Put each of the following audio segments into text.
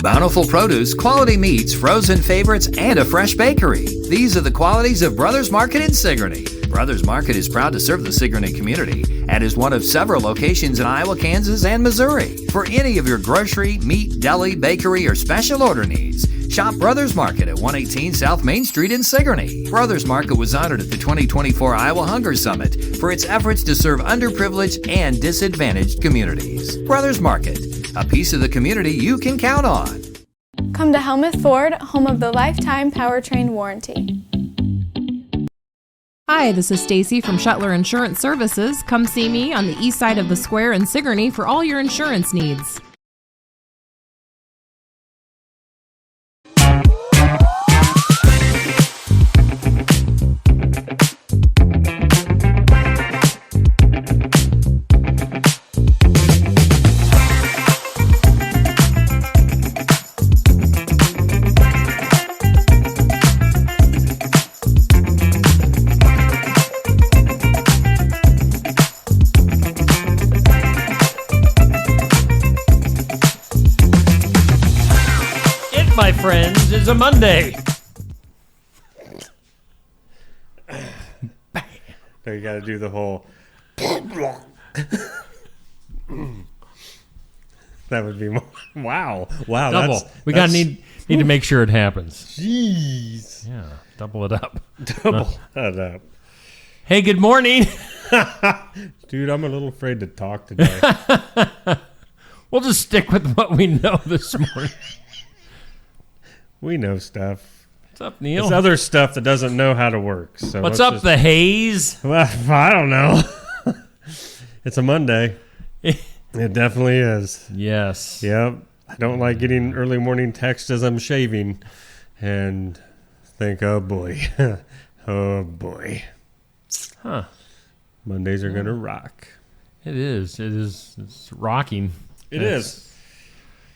Bountiful produce, quality meats, frozen favorites, and a fresh bakery. These are the qualities of Brothers Market in Sigourney. Brothers Market is proud to serve the Sigourney community and is one of several locations in Iowa, Kansas, and Missouri. For any of your grocery, meat, deli, bakery, or special order needs, shop Brothers Market at 118 South Main Street in Sigourney. Brothers Market was honored at the 2024 Iowa Hunger Summit for its efforts to serve underprivileged and disadvantaged communities. Brothers Market, a piece of the community you can count on. Come to Helmuth Ford, home of the lifetime powertrain warranty. Hi, this is Stacy from Shuttler Insurance Services. Come see me on the east side of the square in Sigourney for all your insurance needs. My friends, is a Monday. There you got to do the whole. That would be more. Wow. Double. We gotta need to make sure it happens. Jeez. Yeah, double it up. Double that up. Hey, good morning. Dude, I'm a little afraid to talk today. We'll just stick with what we know this morning. We know stuff. What's up, Neil? It's other stuff that doesn't know how to work. So what's up, the haze? Well, I don't know. It's a Monday. It definitely is. Yes. Yep. I don't like getting early morning text as I'm shaving and think, oh boy. Oh boy. Huh. Mondays are going to rock. It is. It's rocking. It is.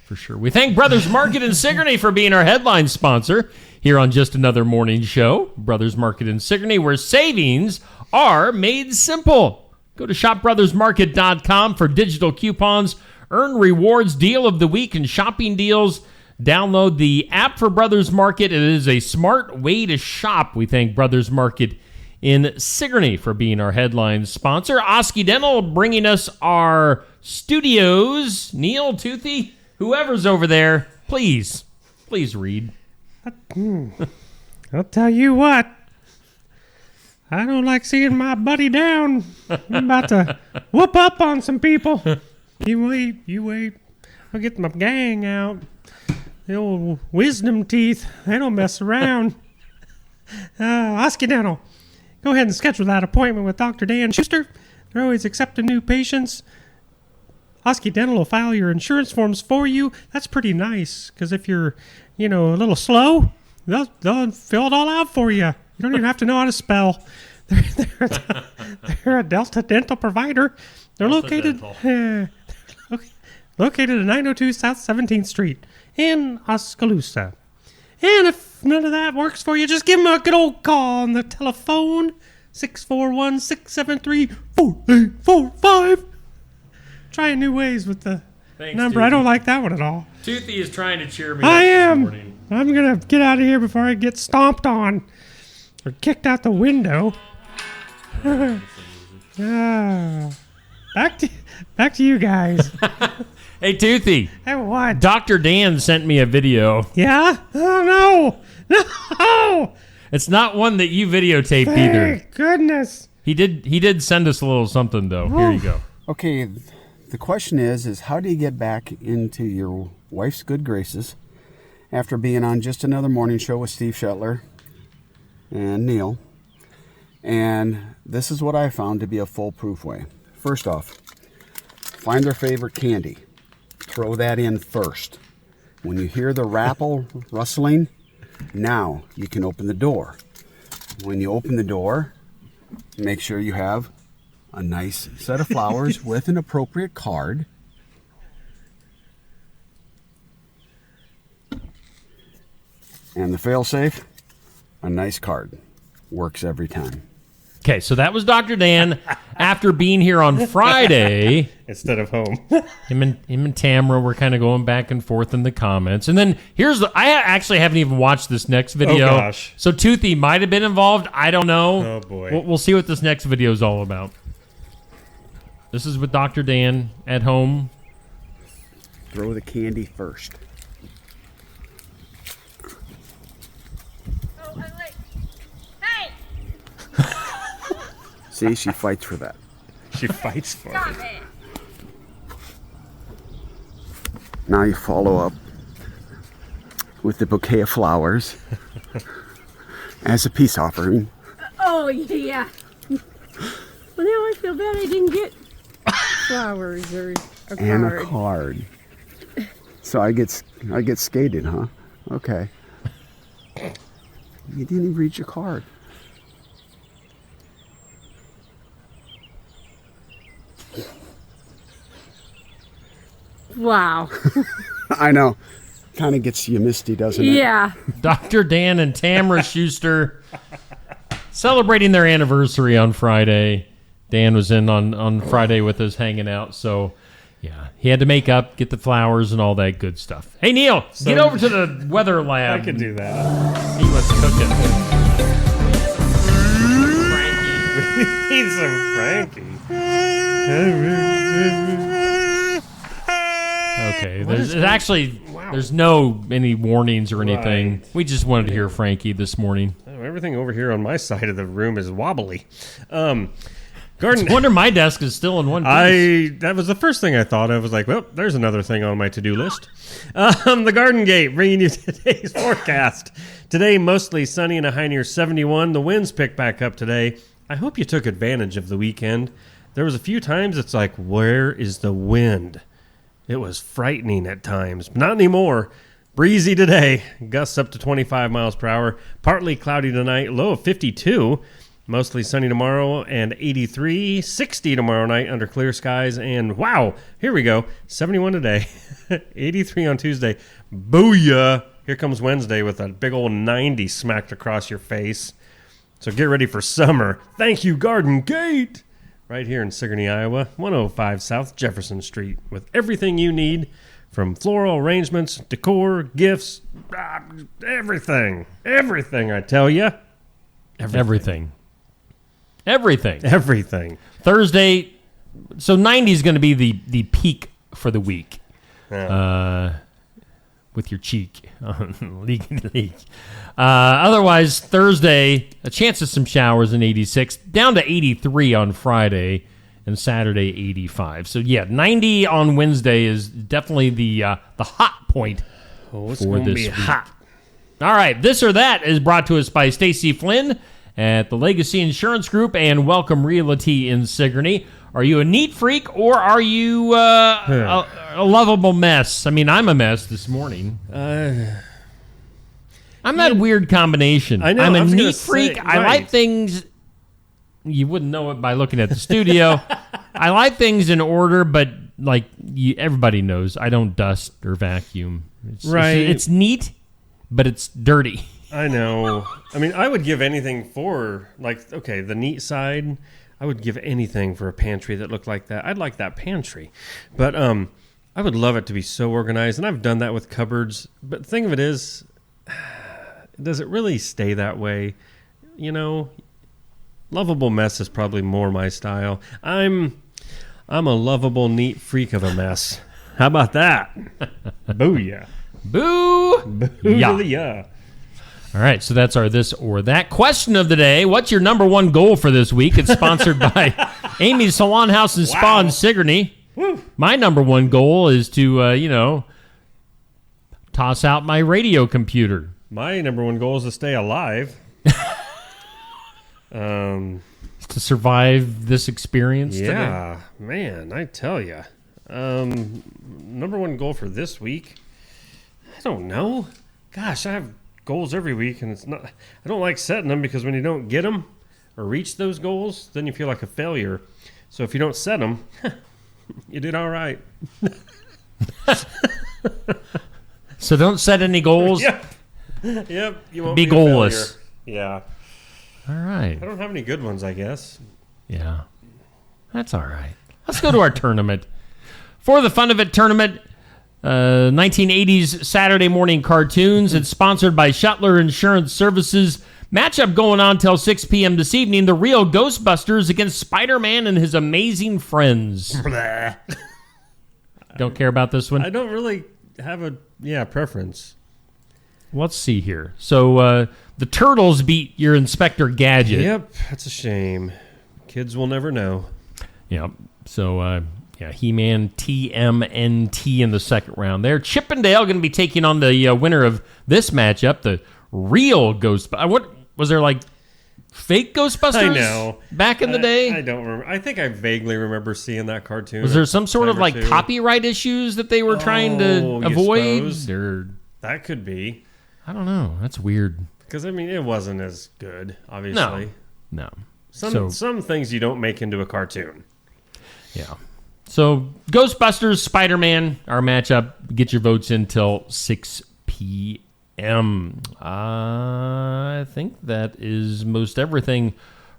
For sure. We thank Brothers Market in Sigourney for being our headline sponsor here on Just Another Morning Show. Brothers Market in Sigourney, where savings are made simple. Go to shopbrothersmarket.com for digital coupons, earn rewards, deal of the week, and shopping deals. Download the app for Brothers Market. It is a smart way to shop. We thank Brothers Market in Sigourney for being our headline sponsor. Oski Dental bringing us our studios. Neil, Toothy, whoever's over there, please read. I'll tell you what. I don't like seeing my buddy down. I'm about to whoop up on some people. You wait. I'll get my gang out. The old wisdom teeth. They don't mess around. Oski Dental. Go ahead and schedule that appointment with Dr. Dan Schuster. They're always accepting new patients. Oski Dental will file your insurance forms for you. That's pretty nice, because if you're, a little slow, they'll fill it all out for you. You don't even have to know how to spell. They're a Delta Dental provider. They're located at 902 South 17th Street in Oskaloosa. And if none of that works for you, just give them a good old call on the telephone, 641-673-4845. Trying new ways with the number. Toothy. I don't like that one at all. Toothy is trying to cheer me up this morning. I'm going to get out of here before I get stomped on or kicked out the window. Back to you guys. Hey, Toothy. Hey, what? Dr. Dan sent me a video. Yeah? Oh, no. It's not one that you videotaped either. Thank goodness. He did send us a little something, though. Here you go. Okay, the question is how do you get back into your wife's good graces after being on Just Another Morning Show with Steve Shuttler and Neil? And this is what I found to be a foolproof way. First off, find their favorite candy. Throw that in first. When you hear the rustling, now you can open the door. When you open the door, make sure you have a nice set of flowers with an appropriate card. And the fail-safe, a nice card. Works every time. Okay, so that was Dr. Dan after being here on Friday, Instead of home. him and Tamara were kind of going back and forth in the comments. And then I actually haven't even watched this next video. Oh, gosh. So Toothy might have been involved. I don't know. Oh, boy. We'll see what this next video is all about. This is with Dr. Dan at home. Throw the candy first. See, she fights for that. She fights for it. Now you follow up with the bouquet of flowers as a peace offering. Oh, yeah. Well, now I feel bad I didn't get flowers or a And card. a card. So I get skated, huh? Okay. You didn't even read your card. Wow. I know. Kind of gets you misty, doesn't it? Yeah. Dr. Dan and Tamara Schuster celebrating their anniversary on Friday. Dan was in on Friday with us hanging out, so yeah, he had to make up, get the flowers and all that good stuff. Hey, Neil, get over to the weather lab. I could do that. See what's cooking. We need some Frankie. Okay, there's no any warnings or anything. Right. We just wanted to hear Frankie this morning. Oh, everything over here on my side of the room is wobbly. Garden. I wonder my desk is still in one piece. That was the first thing I thought of. I was like, well, there's another thing on my to-do list. The Garden Gate, bringing you today's forecast. Today, mostly sunny and a high near 71. The winds picked back up today. I hope you took advantage of the weekend. There was a few times it's like, where is the wind? It was frightening at times. Not anymore. Breezy today. Gusts up to 25 miles per hour. Partly cloudy tonight. Low of 52. Mostly sunny tomorrow and 83. 60 tomorrow night under clear skies. And wow, here we go. 71 today. 83 on Tuesday. Booyah. Here comes Wednesday with a big old 90 smacked across your face. So get ready for summer. Thank you, Garden Gate. Right here in Sigourney, Iowa, 105 South Jefferson Street, with everything you need, from floral arrangements, decor, gifts, everything. Everything, I tell you. Everything. Thursday, so 90 is going to be the peak for the week. Yeah. With your cheek. Leak. Otherwise, Thursday, a chance of some showers in 86, down to 83 on Friday, and Saturday, 85. So, yeah, 90 on Wednesday is definitely the hot point It's for going to this be week. hot. All right, This or That is brought to us by Stacy Flynn at the Legacy Insurance Group and Welcome Realty in Sigourney. Are you a neat freak or are you a lovable mess? I mean, I'm a mess this morning. I'm that weird combination. I know, I'm I a was gonna neat freak. say, I right. like things. You wouldn't know it by looking at the studio. I like things in order, but like everybody knows, I don't dust or vacuum. It's neat, but it's dirty. I know. I mean, I would give anything for, like, okay, the neat side. I would give anything for a pantry that looked like that. I'd like that pantry. But I would love it to be so organized, and I've done that with cupboards. But the thing of it is, does it really stay that way? You know, lovable mess is probably more my style. I'm a lovable, neat freak of a mess. How about that? Booyah. Boo! Yeah. All right, so that's our This or That. Question of the day, what's your number one goal for this week? It's sponsored by Amy's Salon House and Spa in Sigourney. My number one goal is to, toss out my radio computer. My number one goal is to stay alive. To survive this experience today. Yeah, man, I tell you. Number one goal for this week? I don't know. Gosh, I have goals every week, and it's not. I don't like setting them because when you don't get them or reach those goals, then you feel like a failure. So if you don't set them, you did all right. So don't set any goals. Yep. You won't Be be goalless. Yeah. All right. I don't have any good ones, I guess. Yeah. That's all right. Let's go to our tournament. For the Fun of It tournament, 1980s Saturday morning cartoons. It's sponsored by Shuttler Insurance Services. Matchup going on till 6 p.m. this evening. The Real Ghostbusters against Spider-Man and his amazing friends. Don't care about this one? I don't really have a preference. Let's see here. So the Turtles beat your Inspector Gadget. Yep, that's a shame. Kids will never know. Yep. So, He-Man TMNT in the second round there. Chippendale going to be taking on the winner of this matchup, the Real Ghostbusters. What was there, like fake Ghostbusters? I know. Back in the day? I don't remember. I think I vaguely remember seeing that cartoon. Was there some sort of like two. copyright issues that they were trying to avoid? Suppose? Or That could be. I don't know. That's weird. Because, I mean, it wasn't as good, obviously. No. Some things you don't make into a cartoon. Yeah. So, Ghostbusters, Spider-Man, our matchup. Get your votes in till 6 p.m. I think that is most everything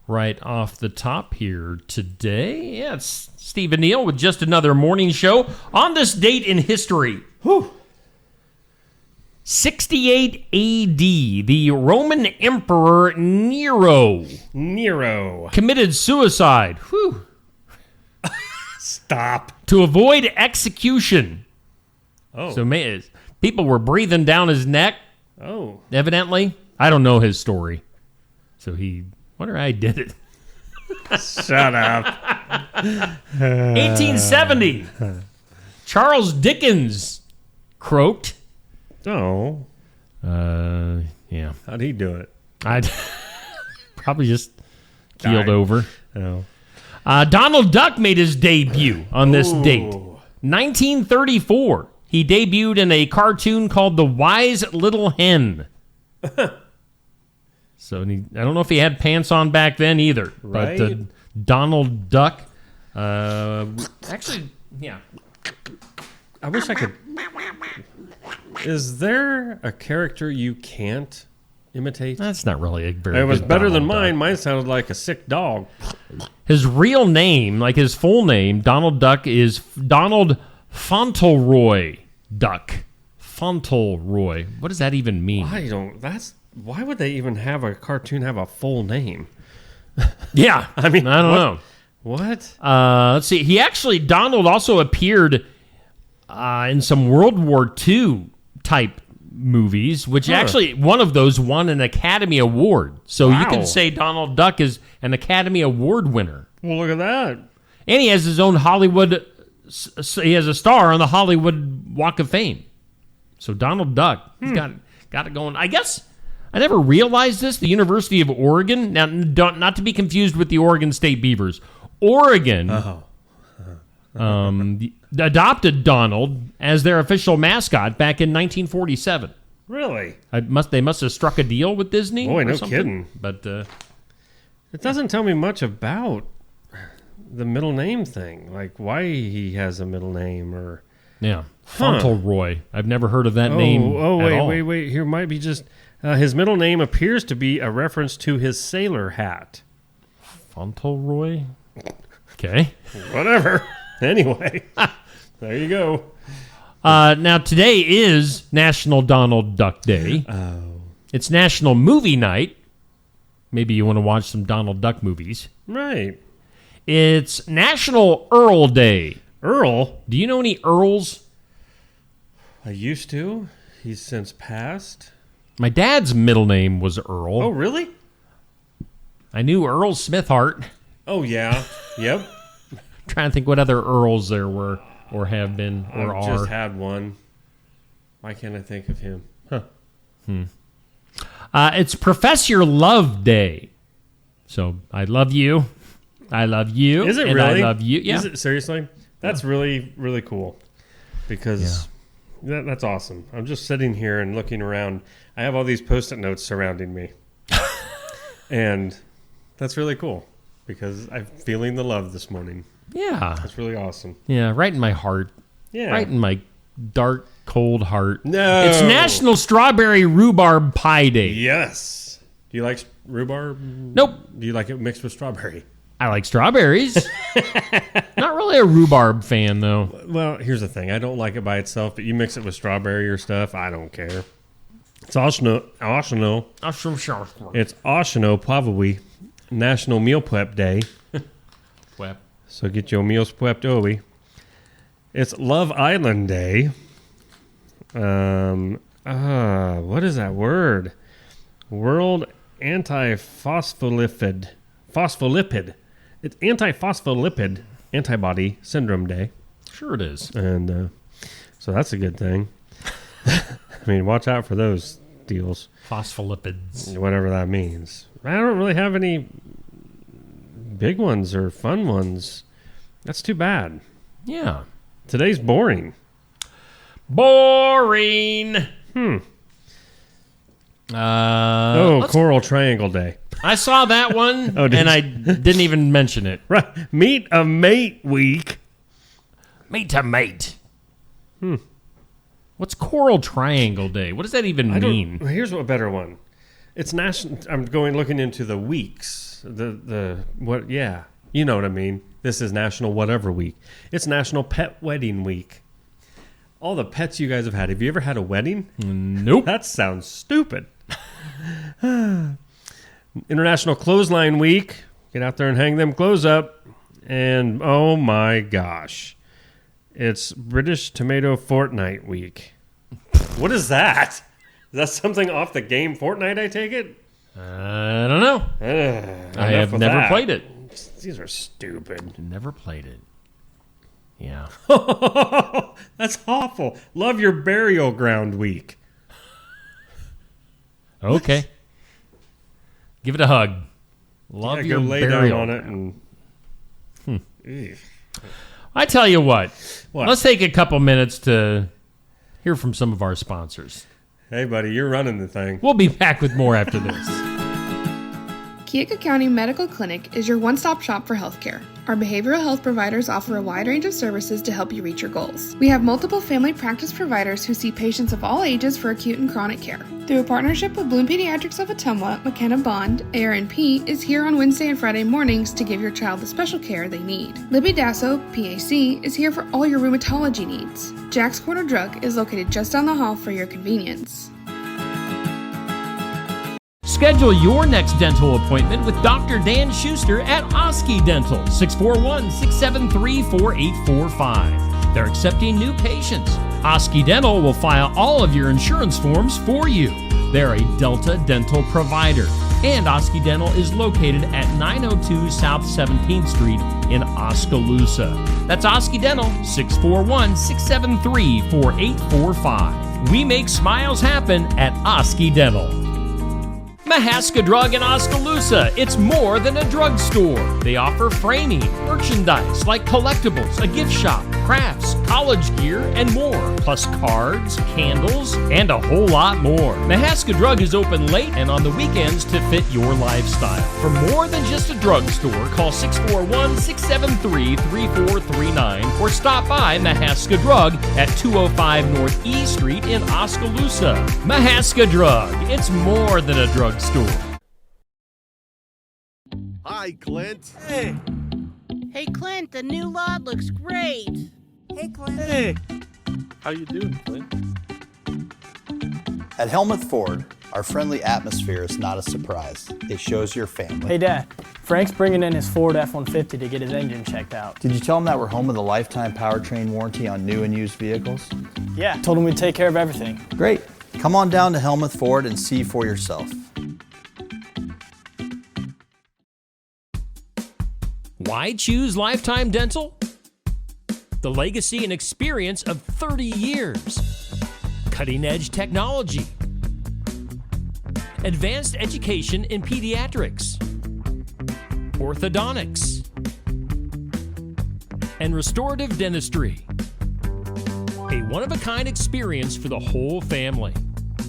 right off the top here today. Yeah, it's Steve and Neil with just another morning show. On this date in history, 68 AD, the Roman Emperor Nero committed suicide. Stop. To avoid execution. Oh. So people were breathing down his neck. Oh. Evidently. I don't know his story. So wonder how he did it. Shut up. 1870. Charles Dickens croaked. Oh. Yeah. How'd he do it? I'd probably just keeled Died. over. Oh. Donald Duck made his debut on this date. 1934. He debuted in a cartoon called The Wise Little Hen. So I don't know if he had pants on back then either. Right. But Donald Duck. Actually, yeah. I wish I could. Is there a character you can't imitate? That's not really a very It was good better than Donald mine. Duck. Mine sounded like a sick dog. His real name, like his full name, Donald Duck, is Donald Fauntleroy Duck. Fauntleroy. What does that even mean? Why would they even have a cartoon have a full name? Yeah. I mean, I don't know. What? Let's see. Donald also appeared in some World War II type movies, which actually one of those won an Academy Award. So you can say Donald Duck is an Academy Award winner. Well, look at that. And he has his own Hollywood. He has a star on the Hollywood Walk of Fame. So Donald Duck, he's got it going. I guess I never realized this. The University of Oregon, now not to be confused with the Oregon State Beavers. Oregon adopted Donald as their official mascot back in 1947. Really? They must have struck a deal with Disney. Boy, or no something. kidding. But It doesn't tell me much about the middle name thing. Like why he has a middle name or... yeah, Fauntleroy. I've never heard of that name. Wait. Here might be just... his middle name appears to be a reference to his sailor hat. Fauntleroy? Okay. Whatever. Anyway, there you go. Now, today is National Donald Duck Day. Oh. It's National Movie Night. Maybe you want to watch some Donald Duck movies. Right. It's National Earl Day. Earl? Do you know any Earls? I used to. He's since passed. My dad's middle name was Earl. Oh, really? I knew Earl Smithhart. Oh, yeah. Yep. Trying to think what other Earls there were or have been or I've are. just had one. Why can't I think of him? It's Profess Your Love Day. So I love you. I love you. Is it and really? I love you. Yeah. Is it seriously? That's really, really cool. Because that's awesome. I'm just sitting here and looking around. I have all these Post-it notes surrounding me. And that's really cool. Because I'm feeling the love this morning. Yeah. That's really awesome. Yeah, right in my heart. Yeah. Right in my dark, cold heart. No. It's National Strawberry Rhubarb Pie Day. Yes. Do you like rhubarb? Nope. Do you like it mixed with strawberry? I like strawberries. Not really a rhubarb fan, though. Well, here's the thing. I don't like it by itself, but you mix it with strawberry or stuff, I don't care. It's Oshno. It's Oshno Pavlovi National Meal Prep Day. Web. So get your meals prepped early. It's Love Island Day. What is that word? World Antiphospholipid. It's Antiphospholipid Antibody Syndrome Day. Sure it is. And so that's a good thing. I mean, watch out for those deals. Phospholipids. Whatever that means. I don't really have any big ones or fun ones. That's too bad. Yeah. Today's boring. Boring. Coral Triangle Day. I saw that one, Oh, did and you? I didn't even mention it. Right. Meet a Mate Week. Meet a mate. What's Coral Triangle Day? What does that even mean? Here's a better one. It's national. I'm looking into the weeks. What? Yeah, you know what I mean. This is National Whatever Week. It's National Pet Wedding Week. All the pets you guys have had. Have you ever had a wedding? Nope. That sounds stupid. International Clothesline Week. Get out there and hang them clothes up. And oh my gosh, it's British Tomato Fortnite Week. What is that? Is that something off the game Fortnite, I take it? I don't know. I have never played it. These are stupid. Never played it. Yeah. That's awful. Love your burial ground week. Okay. Give it a hug. Love Yeah, your go lay burial down on it and. I tell you what. What? Let's take a couple minutes to hear from some of our sponsors. Hey, buddy, you're running the thing. We'll be back with more after this. Keokuk County Medical Clinic is your one-stop shop for healthcare. Our behavioral health providers offer a wide range of services to help you reach your goals. We have multiple family practice providers who see patients of all ages for acute and chronic care. Through a partnership with Bloom Pediatrics of Ottumwa, McKenna Bond, ARNP, is here on Wednesday and Friday mornings to give your child the special care they need. Libby Dasso, PAC, is here for all your rheumatology needs. Jack's Corner Drug is located just down the hall for your convenience. Schedule your next dental appointment with Dr. Dan Schuster at Oski Dental, 641-673-4845. They're accepting new patients. Oski Dental will file all of your insurance forms for you. They're a Delta dental provider. And Oski Dental is located at 902 South 17th Street in Oskaloosa. That's Oski Dental, 641-673-4845. We make smiles happen at Oski Dental. Mahaska Drug in Oskaloosa. It's more than a drugstore. They offer framing, merchandise like collectibles, a gift shop, crafts, college gear, and more. Plus cards, candles, and a whole lot more. Mahaska Drug is open late and on the weekends to fit your lifestyle. For more than just a drugstore, call 641-673-3439 or stop by Mahaska Drug at 205 North E Street in Oskaloosa. Mahaska Drug. It's more than a drugstore. Hi, Clint. Hey, Clint, the new lot looks great. Hey, Clint. Hey. How you doing, Clint? At Helmuth Ford, our friendly atmosphere is not a surprise. It shows your family. Hey, Dad. Frank's bringing in his Ford F-150 to get his engine checked out. Did you tell him that we're home with a lifetime powertrain warranty on new and used vehicles? Yeah, told him we'd take care of everything. Great. Come on down to Helmuth Ford and see for yourself. Why choose Lifetime Dental? The legacy and experience of 30 years. Cutting-edge technology. Advanced education in pediatrics. Orthodontics. And restorative dentistry. A one-of-a-kind experience for the whole family.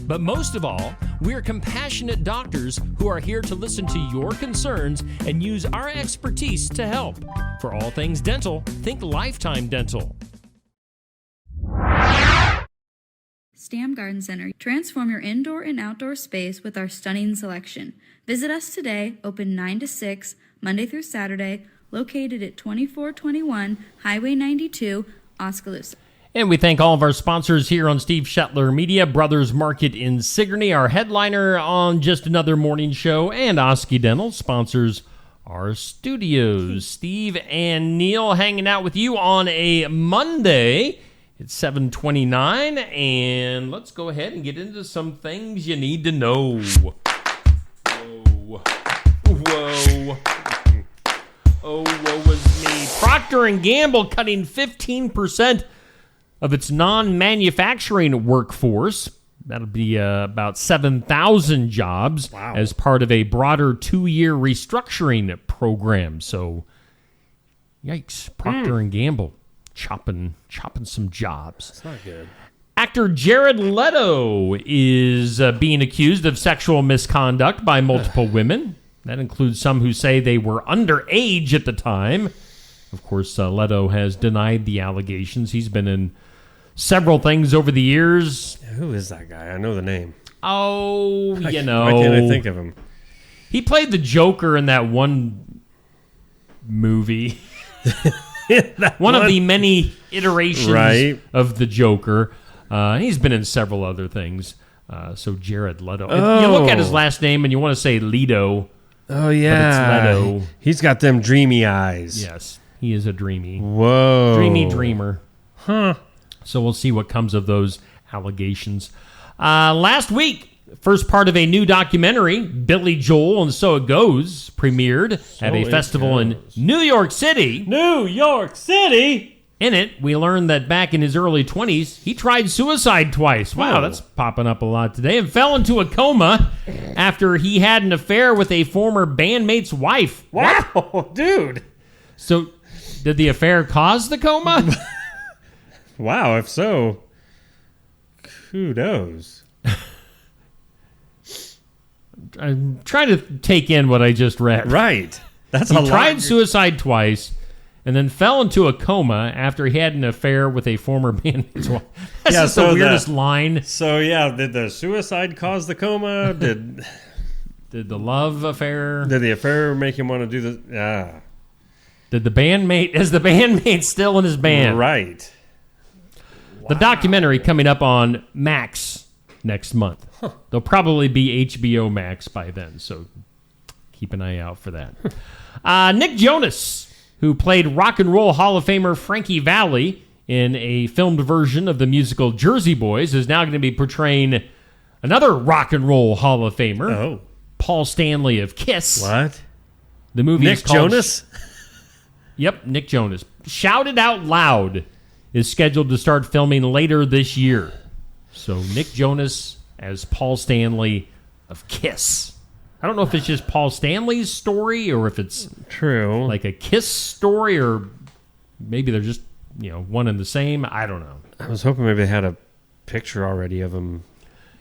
But most of all, we're compassionate doctors who are here to listen to your concerns and use our expertise to help. For all things dental, think Lifetime Dental. Stam Garden Center. Transform your indoor and outdoor space with our stunning selection. Visit us today, open 9 to 6, Monday through Saturday, located at 2421 Highway 92, Oskaloosa. And we thank all of our sponsors here on Steve Shetler Media, Brothers Market in Sigourney, our headliner on Just Another Morning Show, and Oski Dental sponsors our studios. Steve and Neil hanging out with you on a Monday. It's 7:29, and let's go ahead and get into some things you need to know. Whoa. Whoa. Oh, woe was me. Procter & Gamble cutting 15% of its non-manufacturing workforce. That'll be about 7,000 jobs as part of a broader 2-year restructuring program. So, yikes. Procter & Gamble chopping some jobs. That's not good. Actor Jared Leto is being accused of sexual misconduct by multiple women. That includes some who say they were underage at the time. Of course, Leto has denied the allegations. He's been in several things over the years. Who is that guy? I know the name. Oh, Why can't I think of him? He played the Joker in that one movie. One of the many iterations of the Joker. He's been in several other things. So Jared Leto. You look at his last name and you want to say Leto. Oh, yeah. But it's Leto. He's got them dreamy eyes. Yes, he is a dreamy dreamer. Huh. So we'll see what comes of those allegations. Last week, first part of a new documentary, Billy Joel and So It Goes, premiered at a festival in New York City. New York City? In it, we learned that back in his early 20s, he tried suicide twice. Wow, that's popping up a lot today. And fell into a coma after he had an affair with a former bandmate's wife. Wow, dude. So, did the affair cause the coma? Wow, if so, kudos. I'm trying to take in what I just read. Right. That's he tried suicide twice and then fell into a coma after he had an affair with a former bandmate's wife. That's just the weirdest line. So, yeah, did the suicide cause the coma? Did the love affair? Did the affair make him want to do the... Did the bandmate... Is the bandmate still in his band? Right. The documentary coming up on Max next month. There'll probably be HBO Max by then, so keep an eye out for that. Nick Jonas, who played Rock and Roll Hall of Famer Frankie Valli in a filmed version of the musical Jersey Boys, is now going to be portraying another Rock and Roll Hall of Famer, Paul Stanley of Kiss. What? The movie Nick is called... Jonas? Yep, Nick Jonas. Shout It Out Loud is scheduled to start filming later this year. So Nick Jonas as Paul Stanley of Kiss. I don't know if it's just Paul Stanley's story or if it's true, like a Kiss story, or maybe they're just, one and the same. I don't know. I was hoping maybe they had a picture already of him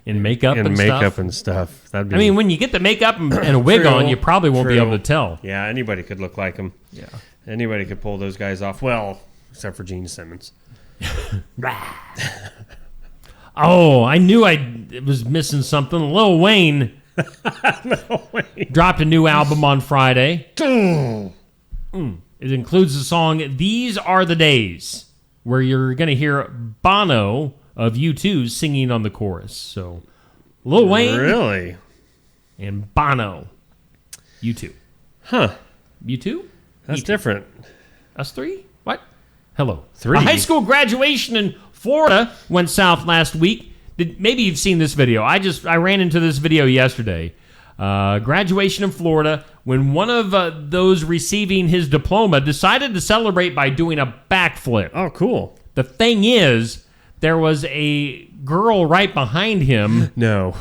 in makeup and stuff. That'd be... I mean, when you get the makeup and a wig on, you probably won't be able to tell. Yeah, anybody could look like him. Yeah. Anybody could pull those guys off. Well, except for Gene Simmons. Oh, I knew I was missing something. Lil Wayne dropped a new album on Friday. It includes the song These Are the Days, where you're going to hear Bono of U2 singing on the chorus. So, Lil Wayne. Really? And Bono. U2. Huh. U2? That's U2. Different. Us three? What? Hello. 3. A high school graduation in Florida went south last week. Maybe you've seen this video. I ran into this video yesterday. Graduation in Florida, when one of those receiving his diploma decided to celebrate by doing a backflip. Oh, cool. The thing is, there was a girl right behind him. No.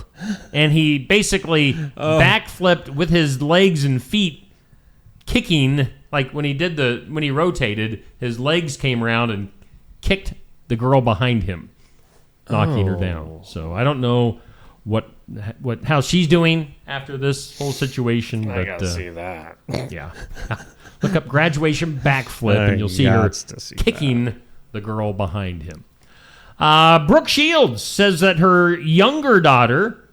And he basically backflipped with his legs and feet kicking. Like when he rotated, his legs came around and kicked the girl behind him, knocking her down. So I don't know how she's doing after this whole situation. I gotta see that. Yeah. Look up graduation backflip and you'll see her kicking the girl behind him. Brooke Shields says that her younger daughter,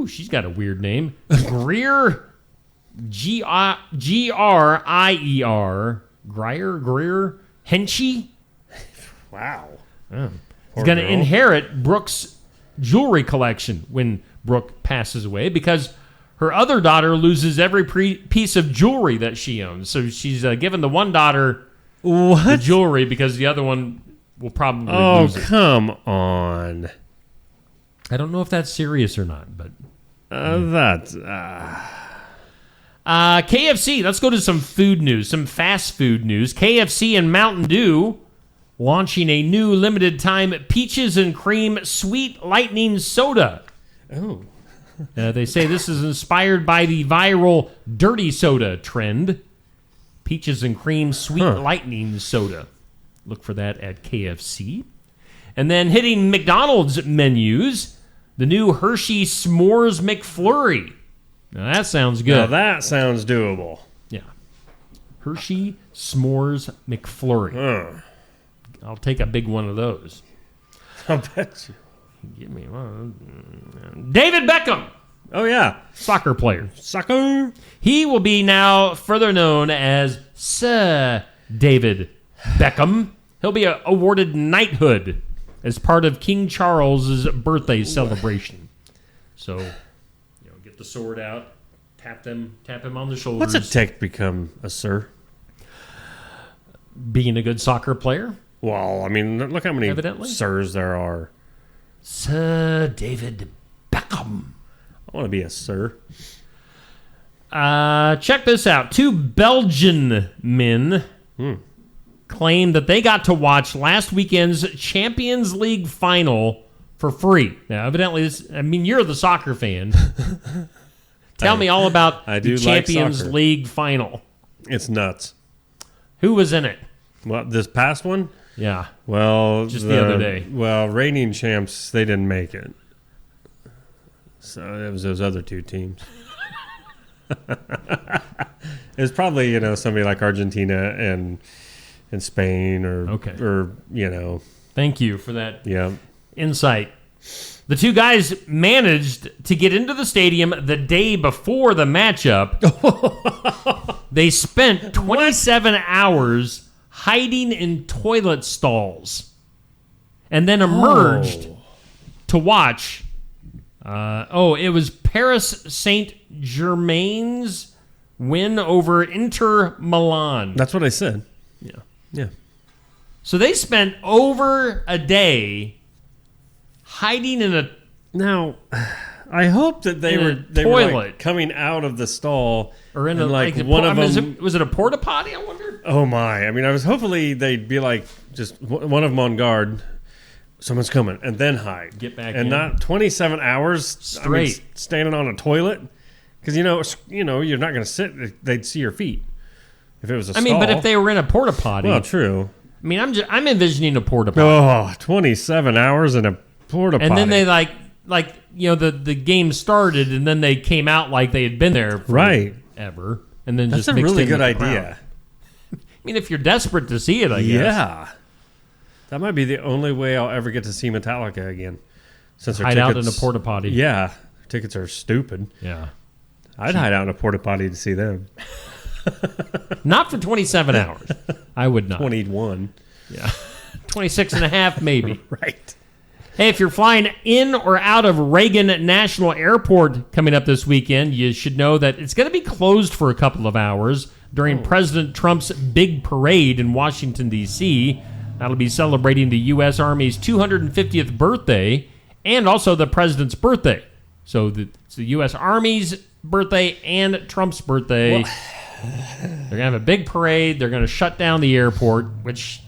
she's got a weird name, Greer Greer Henchy. Wow. Oh. He's Poor going to girl. inherit Brooke's jewelry collection when Brooke passes away because her other daughter loses every piece of jewelry that she owns. So she's given the one daughter the jewelry because the other one will probably lose it. Oh, come on. I don't know if that's serious or not, but KFC. Let's go to some food news, some fast food news. KFC and Mountain Dew launching a new limited time peaches and cream sweet lightning soda. Oh. They say this is inspired by the viral dirty soda trend. Peaches and cream sweet lightning soda. Look for that at KFC. And then hitting McDonald's menus, the new Hershey S'mores McFlurry. Now that sounds good. Now that sounds doable. Yeah. Hershey S'mores McFlurry. I'll take a big one of those. I'll bet you. Give me one. David Beckham. Oh, yeah. Soccer player. Soccer. He will be now further known as Sir David Beckham. He'll be awarded knighthood as part of King Charles's birthday celebration. So, get the sword out, tap him on the shoulders. What's it take to become a sir? Being a good soccer player. Well, I mean, look how many Evidently. sirs there are. Sir David Beckham. I want to be a sir. Check this out. 2 Belgian men claim that they got to watch last weekend's Champions League final for free. Now, evidently, you're the soccer fan. Tell me all about the Champions soccer. League final. It's nuts. Who was in it? Well, this past one? Yeah. Well, Just the other day. Well, reigning champs, they didn't make it. So it was those other 2 teams. It was probably, somebody like Argentina and Spain or Thank you for that Yeah. insight. The 2 guys managed to get into the stadium the day before the matchup. They spent 27 hours hiding in toilet stalls and then emerged to watch. It was Paris Saint-Germain's win over Inter Milan. That's what I said. Yeah. Yeah. So they spent over a day hiding in a Now, I hope that they were toilet. like coming out of the stall or in and a like a one of was them. was it a porta potty? I wonder. Oh my! I mean, I was hopefully they'd be like just one of them on guard. Someone's coming, and then hide. Get back and in. not 27 hours Straight. standing on a toilet because you're not going to sit. They'd see your feet if it was a stall. But if they were in a porta potty, well, true. I mean, I'm envisioning a porta potty. Oh, 27 hours in a porta potty, and then they the game started, and then they came out like they had been there forever, and then that's just a mixed really in good with the idea. crowd. I mean, if you're desperate to see it, I guess. Yeah. That might be the only way I'll ever get to see Metallica again. Since hide out in a porta potty. Yeah. Tickets are stupid. Yeah. I'd hide out in a porta potty to see them. Not for 27 hours. I would not. 21. Yeah. 26 and a half, maybe. Right. Hey, if you're flying in or out of Reagan National Airport coming up this weekend, you should know that it's going to be closed for a couple of hours during President Trump's big parade in Washington, D.C. That'll be celebrating the U.S. Army's 250th birthday and also the president's birthday. So it's the U.S. Army's birthday and Trump's birthday. Well, they're going to have a big parade. They're going to shut down the airport, which...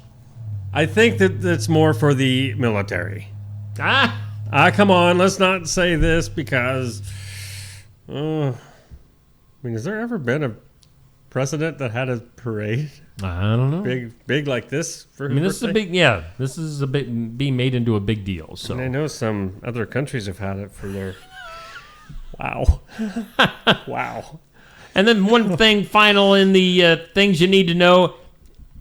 I think that's more for the military. Come on. Let's not say this because... I mean, has there ever been a president that had a parade? I don't know. Big like this for his this birthday? is a big, yeah. This is a big being made into a big deal. So And I know some other countries have had it for their. Wow, wow. And then one thing final in the things you need to know.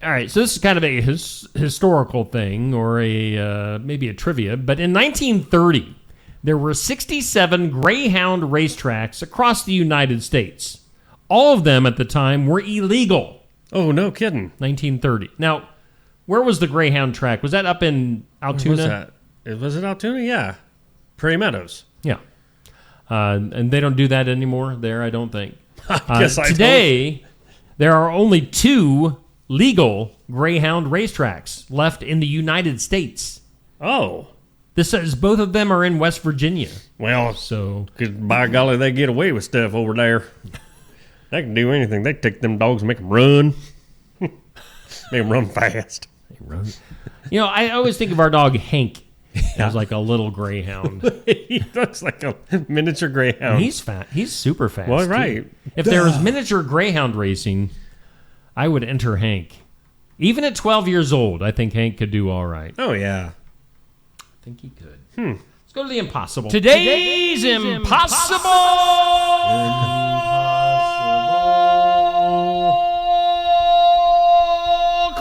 All right, so this is kind of a historical thing or a maybe a trivia. But in 1930, there were 67 Greyhound racetracks across the United States. All of them at the time were illegal. Oh, no kidding. 1930. Now, where was the Greyhound track? Was that up in Altoona? What was that? Was it Altoona? Yeah. Prairie Meadows. Yeah. And they don't do that anymore there, I don't think. Today, there are only 2 legal Greyhound racetracks left in the United States. Oh. This says both of them are in West Virginia. Well, so by golly, they get away with stuff over there. They can do anything. They take them dogs and make them run. Make them run fast. You know, I always think of our dog Hank as like a little greyhound. He looks like a miniature greyhound. And he's fat. He's super fast. Well, right. Too. If there was miniature greyhound racing, I would enter Hank. Even at 12 years old, I think Hank could do all right. Oh, yeah. I think he could. Let's go to the impossible. Today's impossible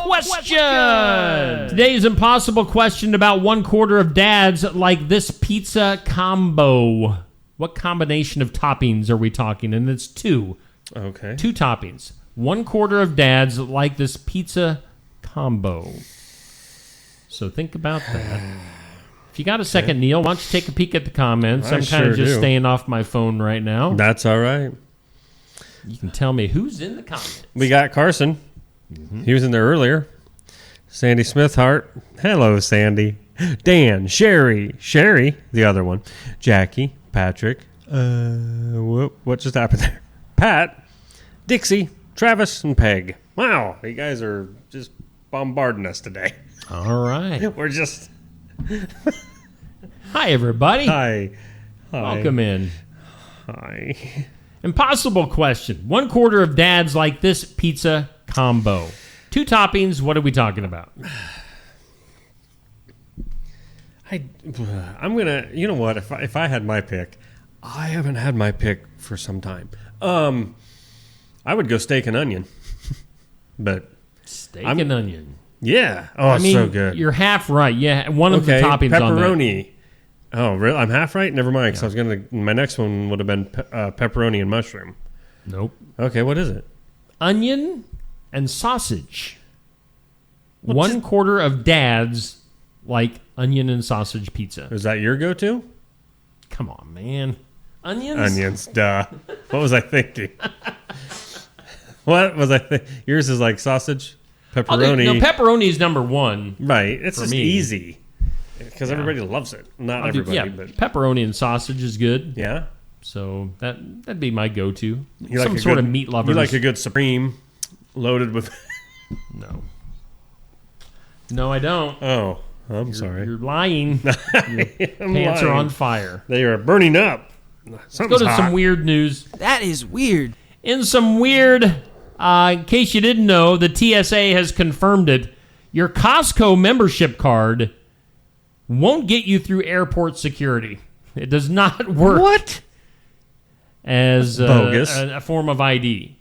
question. Today's impossible question about 1/4 of dads like this pizza combo. What combination of toppings are we talking? And it's 2. Okay. 2 toppings. 1/4 of dads like this pizza combo. So think about that. If you got a second, Neil, why don't you take a peek at the comments? I'm kind of just staying off my phone right now. That's all right. You can tell me who's in the comments. We got Carson. He was in there earlier. Sandy Smithhart. Hello, Sandy. Dan, Sherry, the other one. Jackie, Patrick. What just happened there? Pat, Dixie, Travis, and Peg. Wow, you guys are just bombarding us today. All right. We're just... Hi, everybody. Hi. Welcome in. Hi. Impossible question. 1/4 of dads like this pizza combo. 2 toppings. What are we talking about? I'm gonna. You know what? If I had my pick, I haven't had my pick for some time. I would go steak and onion. But steak and onion. Yeah. Oh, it's so good. You're half right. Yeah, one of the toppings pepperoni. on that. Oh, really? I'm half right? Never mind. So I was gonna. My next one would have been pepperoni and mushroom. Nope. Okay, what is it? Onion and sausage. 1/4 of dads like onion and sausage pizza. Is that your go-to? Come on, man. Onions? Onions, duh. What was I thinking? What was I thinking? Yours is like sausage, pepperoni. No, pepperoni is number 1. Right. It's just me. Easy. Because everybody loves it. Not everybody, but... Pepperoni and sausage is good. Yeah? So that'd be my go-to. You Some like sort of meat lovers. You like a good Supreme loaded with... No. No, I don't. Oh, I'm sorry. You're lying. Your pants are on fire. They are burning up. Let's go to some weird news. That is weird. In some weird, in case you didn't know, the TSA has confirmed it. Your Costco membership card won't get you through airport security. It does not work. What? As bogus. A form of ID.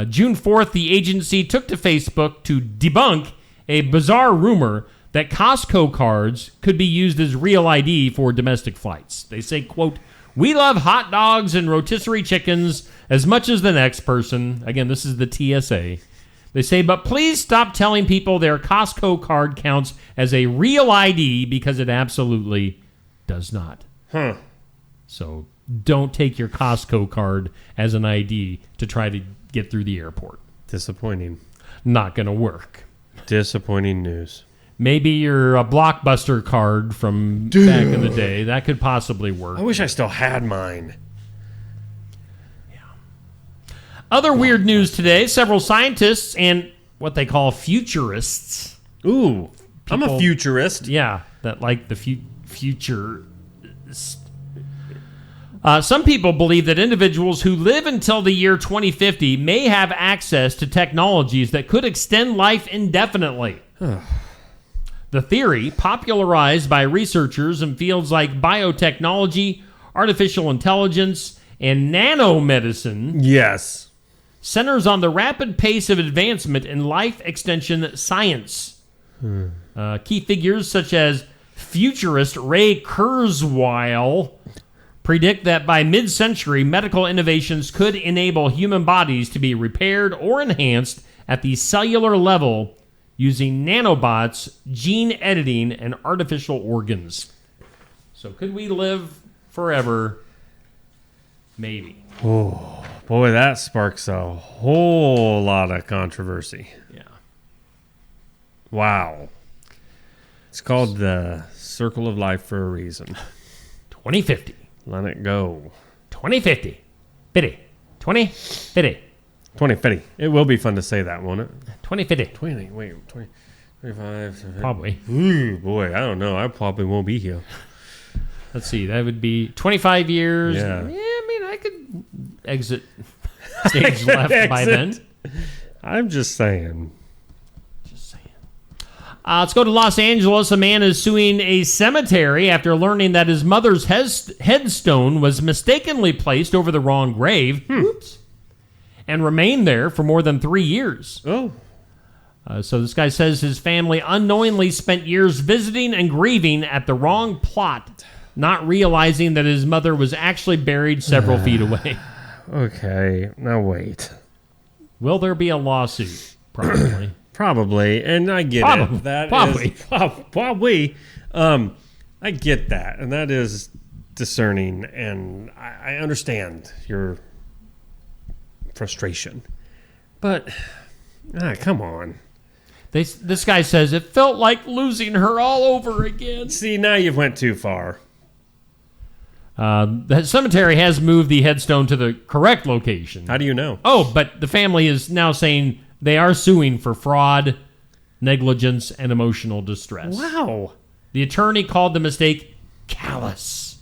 June 4th, the agency took to Facebook to debunk a bizarre rumor that Costco cards could be used as real ID for domestic flights. They say, quote, "We love hot dogs and rotisserie chickens as much as the next person." Again, this is the TSA. They say, "But please stop telling people their Costco card counts as a real ID because it absolutely does not." So don't take your Costco card as an ID to try to get through the airport. Disappointing. Not going to work. Disappointing news. Maybe your Blockbuster card from back in the day. That could possibly work. I wish I still had mine. Yeah. Other weird news today. Several scientists and what they call futurists. Ooh, I'm a futurist. Yeah, that like the future. Some people believe that individuals who live until the year 2050 may have access to technologies that could extend life indefinitely. The theory, popularized by researchers in fields like biotechnology, artificial intelligence, and nanomedicine, yes, centers on the rapid pace of advancement in life extension science. Key figures such as futurist Ray Kurzweil predict that by mid-century, medical innovations could enable human bodies to be repaired or enhanced at the cellular level using nanobots, gene editing, and artificial organs. So could we live forever? Maybe. Oh, boy, that sparks a whole lot of controversy. Yeah. Wow. It's called the Circle of Life for a reason. 2050. Let it go. 2050. 50. 2050. 2050. It will be fun to say that, won't it? 2050. 20, 25. Probably. Ooh, boy, I don't know. I probably won't be here. Let's see. That would be 25 years. Yeah. I mean, I could exit stage left by then. I'm just saying. Let's go to Los Angeles. A man is suing a cemetery after learning that his mother's headstone was mistakenly placed over the wrong grave. Oops. And remained there for more than 3 years. Oh. So this guy says his family unknowingly spent years visiting and grieving at the wrong plot, not realizing that his mother was actually buried several feet away. Okay, now wait. Will there be a lawsuit? Probably. Probably, and I get Probably. it. That Probably. is probably. I get that, and that is discerning, and I understand your frustration. But, come on. This guy says it felt like losing her all over again. See, now you've went too far. The cemetery has moved the headstone to the correct location. How do you know? Oh, but the family is now saying they are suing for fraud, negligence, and emotional distress. Wow. The attorney called the mistake callous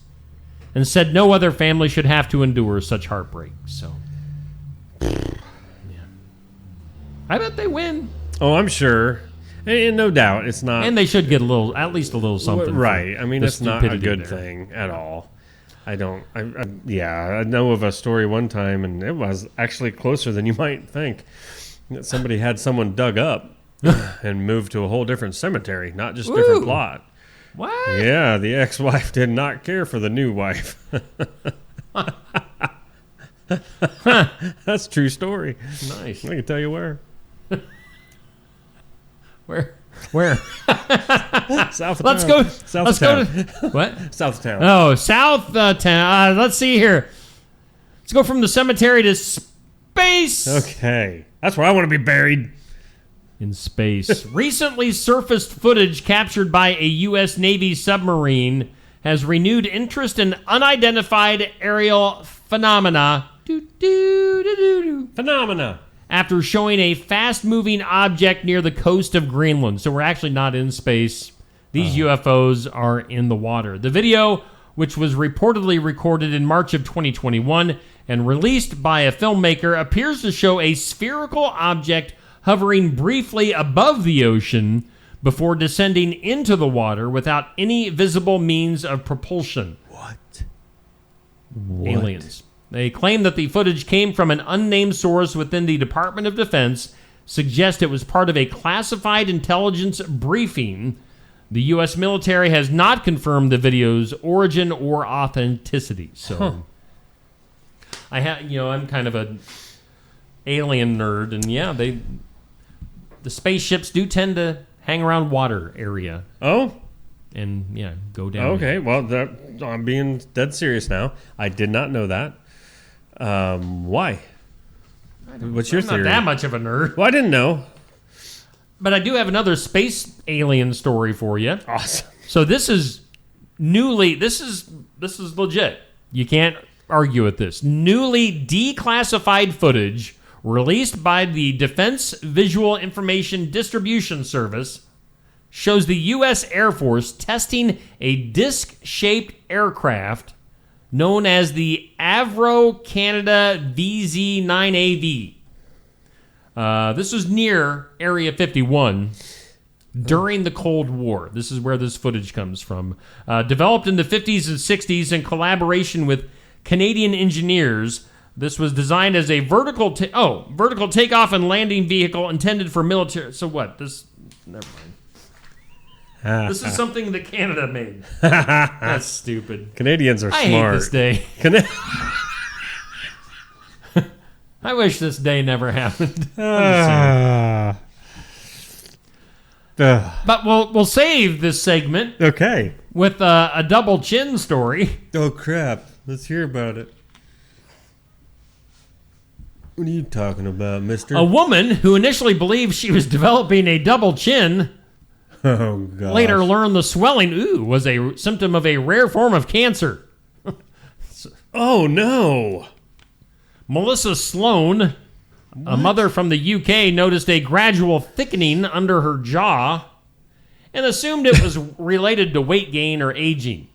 and said no other family should have to endure such heartbreak. So, yeah. I bet they win. Oh, I'm sure. And no doubt, it's not. And they should get at least a little something. Right. I mean, it's it's not a good thing at all. I know of a story one time, and it was actually closer than you might think. That somebody had someone dug up and moved to a whole different cemetery, not just different plot. What? Yeah, the ex-wife did not care for the new wife. That's a true story. Nice. I can tell you where. Where? South of Let's town. go. South Let's of town. go to what? South of town. Oh, South town. Let's see here. Let's go from the cemetery to space. Okay, that's where I want to be buried. In space. Recently surfaced footage captured by a U.S. Navy submarine has renewed interest in unidentified aerial phenomena. Phenomena. After showing a fast-moving object near the coast of Greenland. So we're actually not in space. These UFOs are in the water. The video, which was reportedly recorded in March of 2021 and released by a filmmaker, appears to show a spherical object hovering briefly above the ocean before descending into the water without any visible means of propulsion. What? Aliens. They claim that the footage came from an unnamed source within the Department of Defense, suggest it was part of a classified intelligence briefing. The U.S. military has not confirmed the video's origin or authenticity. So, I'm kind of an alien nerd, and the spaceships do tend to hang around water area. Oh, and go down. Okay, well, I'm being dead serious now. I did not know that. Why? What's your theory? I'm not that much of a nerd. Well, I didn't know. But I do have another space alien story for you. Awesome. So this is this is legit. You can't argue with this. Newly declassified footage released by the Defense Visual Information Distribution Service shows the U.S. Air Force testing a disc-shaped aircraft known as the Avro Canada VZ-9AV. This was near Area 51 during the Cold War. This is where this footage comes from. Developed in the 50s and 60s in collaboration with Canadian engineers, this was designed as a vertical takeoff and landing vehicle intended for military. So what? Never mind. This is something that Canada made. That's stupid. Canadians are I smart. hate this day. I wish this day never happened. But we'll save this segment. Okay. With a double chin story. Oh crap! Let's hear about it. What are you talking about, mister? A woman who initially believed she was developing a double chin later learned the swelling was a symptom of a rare form of cancer. Oh no. Melissa Sloan, a mother from the UK, noticed a gradual thickening under her jaw and assumed it was related to weight gain or aging.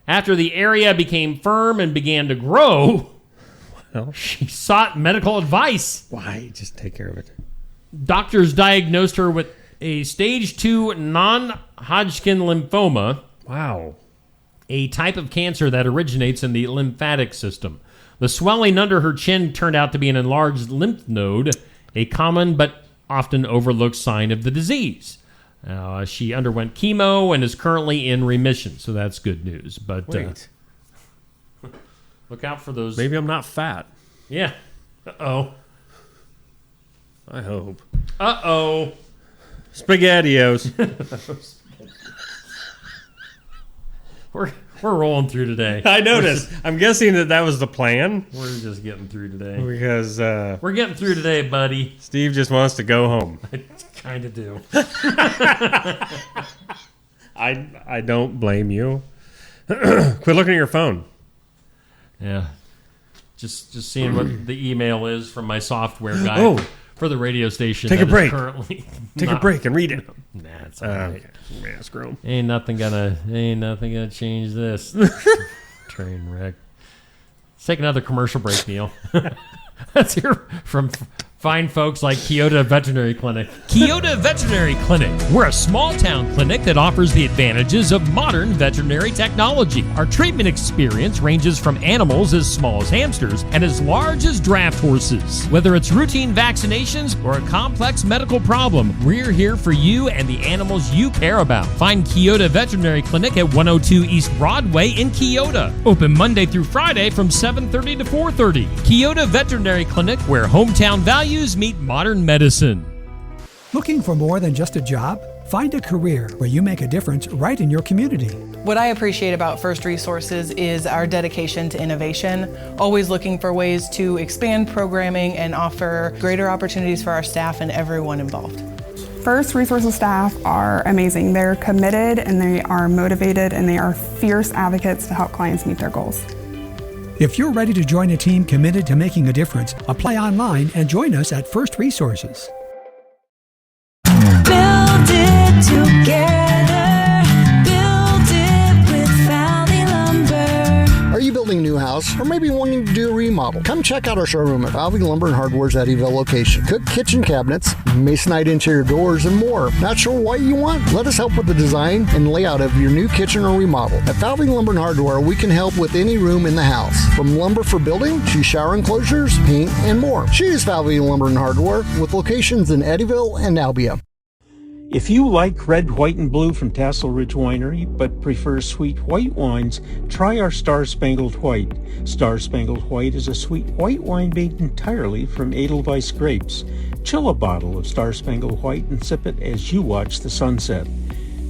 After the area became firm and began to grow, she sought medical advice. Why? Just take care of it. Doctors diagnosed her with a stage 2 non-Hodgkin lymphoma. Wow. A type of cancer that originates in the lymphatic system. The swelling under her chin turned out to be an enlarged lymph node, a common but often overlooked sign of the disease. She underwent chemo and is currently in remission, so that's good news. But wait. Look out for those. Maybe I'm not fat. Yeah. Uh-oh. I hope. Uh-oh. SpaghettiOs. We're rolling through today. I noticed. I'm guessing that was the plan. We're just getting through today. Because we're getting through today, buddy. Steve just wants to go home. I kind of do. I don't blame you. Quit looking at your phone. Yeah. Just seeing what the email is from my software guy for the radio station. Take a break. Currently Take a break and read it. Nah, it's all right. Okay. Yeah, screw 'em. Ain't nothing gonna change this. Train wreck. Let's take another commercial break, Neil. Let's hear from fine folks like Keota Veterinary Clinic. Keota Veterinary Clinic. We're a small-town clinic that offers the advantages of modern veterinary technology. Our treatment experience ranges from animals as small as hamsters and as large as draft horses. Whether it's routine vaccinations or a complex medical problem, we're here for you and the animals you care about. Find Keota Veterinary Clinic at 102 East Broadway in Keota. Open Monday through Friday from 7:30 to 4:30. Keota Veterinary Clinic, where hometown values meet modern medicine. Looking for more than just a job? Find a career where you make a difference right in your community. What I appreciate about First Resources is our dedication to innovation, always looking for ways to expand programming and offer greater opportunities for our staff and everyone involved. First Resources staff are amazing. They're committed and they are motivated and they are fierce advocates to help clients meet their goals. If you're ready to join a team committed to making a difference, apply online and join us at First Resources. Build it together. Build it with Valley Lumber. Are you building a new house or maybe wanting to do a remodel? Come check out our showroom at Valley Lumber and Hardware's Eddyville location. Cook kitchen cabinets, masonite interior doors, and more. Not sure what you want? Let us help with the design and layout of your new kitchen or remodel. At Valley Lumber and Hardware, we can help with any room in the house, from lumber for building to shower enclosures, paint, and more. Choose Valley Lumber and Hardware with locations in Eddyville and Albia. If you like red, white, and blue from Tassel Ridge Winery, but prefer sweet white wines, try our Star Spangled White. Star Spangled White is a sweet white wine made entirely from Edelweiss grapes. Chill a bottle of Star Spangled White and sip it as you watch the sunset.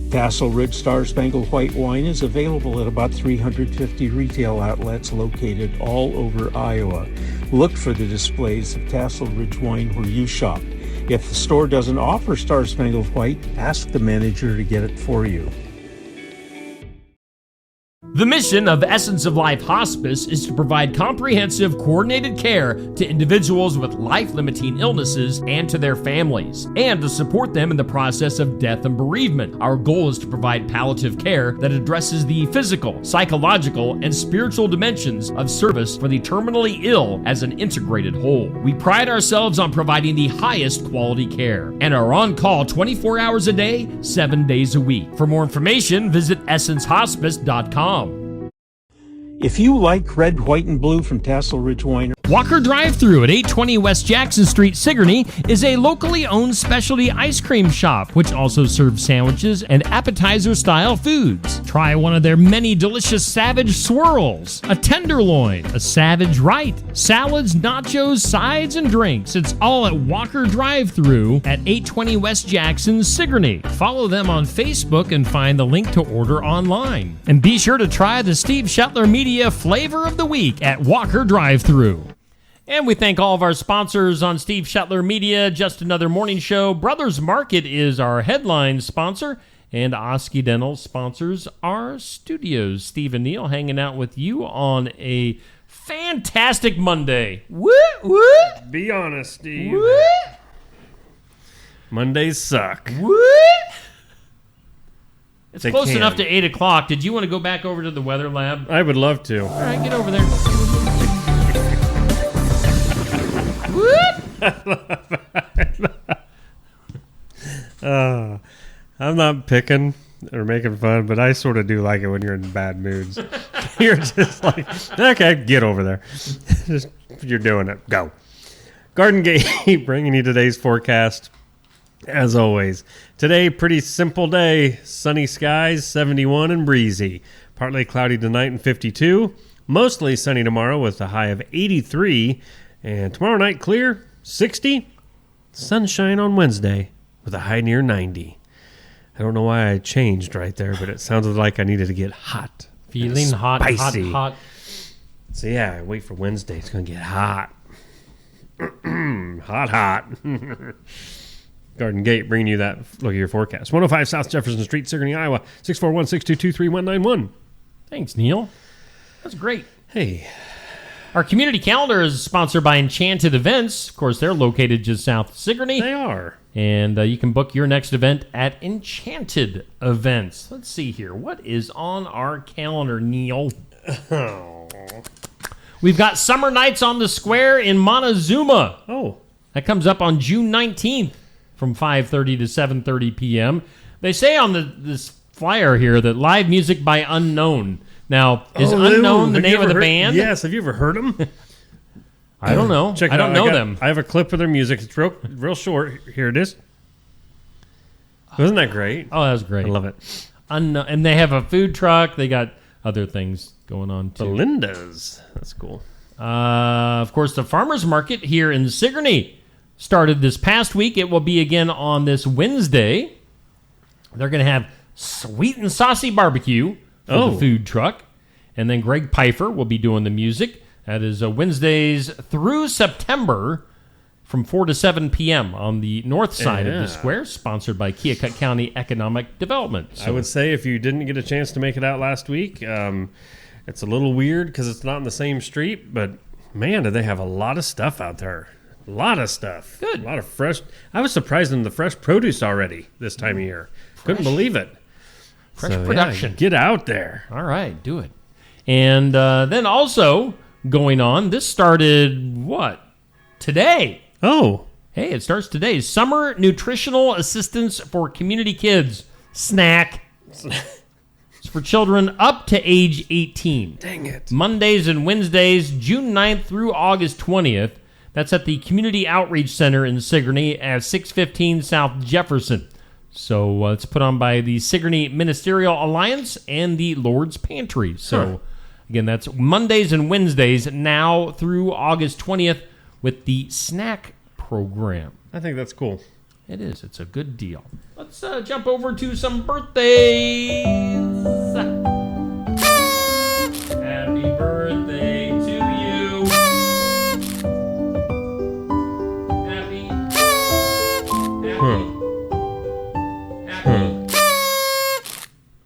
Tassel Ridge Star Spangled White wine is available at about 350 retail outlets located all over Iowa. Look for the displays of Tassel Ridge wine where you shop. If the store doesn't offer Star Spangled White, ask the manager to get it for you. The mission of Essence of Life Hospice is to provide comprehensive, coordinated care to individuals with life-limiting illnesses and to their families, and to support them in the process of death and bereavement. Our goal is to provide palliative care that addresses the physical, psychological, and spiritual dimensions of service for the terminally ill as an integrated whole. We pride ourselves on providing the highest quality care and are on call 24 hours a day, 7 days a week. For more information, visit essencehospice.com. If you like red, white, and blue from Tassel Ridge Winery, Walker Drive-Thru at 820 West Jackson Street, Sigourney, is a locally owned specialty ice cream shop, which also serves sandwiches and appetizer-style foods. Try one of their many delicious Savage Swirls, a Tenderloin, a Savage Right, salads, nachos, sides, and drinks. It's all at Walker Drive-Thru at 820 West Jackson, Sigourney. Follow them on Facebook and find the link to order online. And be sure to try the Steve Shetler Media Flavor of the Week at Walker Drive-Thru. And we thank all of our sponsors on Steve Shetler Media, Just Another Morning Show. Brothers Market is our headline sponsor, and Oski Dental sponsors our studios. Steve and Neil hanging out with you on a fantastic Monday. Woo, woo. Be honest, Steve. Woo. Mondays suck. Woo. It's close enough to 8 o'clock. Did you want to go back over to the weather lab? I would love to. All right, get over there. I'm not picking or making fun, but I sort of do like it when you're in bad moods. You're just like, okay, get over there. Just, you're doing it. Go. Garden Gate bringing you today's forecast. As always, today, pretty simple day. Sunny skies, 71 and breezy. Partly cloudy tonight and 52. Mostly sunny tomorrow with a high of 83. And tomorrow night, clear, 60. Sunshine on Wednesday with a high near 90. I don't know why I changed right there, but it sounded like I needed to get hot. Feeling hot, spicy. hot. So yeah, I wait for Wednesday. It's going to get hot. hot. Garden Gate bringing you that look at your forecast. 105 South Jefferson Street, Sigourney, Iowa. 641-622-3191. Thanks, Neil. That's great. Hey. Our community calendar is sponsored by Enchanted Events. Of course, they're located just south of Sigourney. They are. And you can book your next event at Enchanted Events. Let's see here. What is on our calendar, Neil? Oh. We've got Summer Nights on the Square in Montezuma. Oh. That comes up on June 19th from 5:30 to 7:30 p.m. They say on this flyer here that live music by Unknown. Now, is Unknown the name of the band? Yes. Have you ever heard them? I don't know. I don't know them. I have a clip of their music. It's real short. Here it is. Wasn't that great? Oh, that was great. I love it. Unknown, and they have a food truck. They got other things going on, too. Belinda's. That's cool. Of course, the Farmers Market here in Sigourney started this past week. It will be again on this Wednesday. They're going to have sweet and saucy barbecue for the food truck. And then Greg Pfeiffer will be doing the music. That is Wednesdays through September from 4 to 7 p.m. on the north side of the square, sponsored by Keokuk County Economic Development. So, I would say if you didn't get a chance to make it out last week, it's a little weird because it's not in the same street, but man, do they have a lot of stuff out there. A lot of stuff. Good. A lot of fresh. I was surprised in the fresh produce already this time of year. Couldn't believe it. Fresh production. Yeah, get out there. All right, do it. And then also going on, this started, what? Today. Oh. Hey, it starts today. Summer Nutritional Assistance for Community Kids. Snack. It's for children up to age 18. Dang it. Mondays and Wednesdays, June 9th through August 20th. That's at the Community Outreach Center in Sigourney at 615 South Jefferson. So it's put on by the Sigourney Ministerial Alliance and the Lord's Pantry. So, again, that's Mondays and Wednesdays now through August 20th with the snack program. I think that's cool. It is. It's a good deal. Let's jump over to some birthdays. Happy birthday to you. Happy.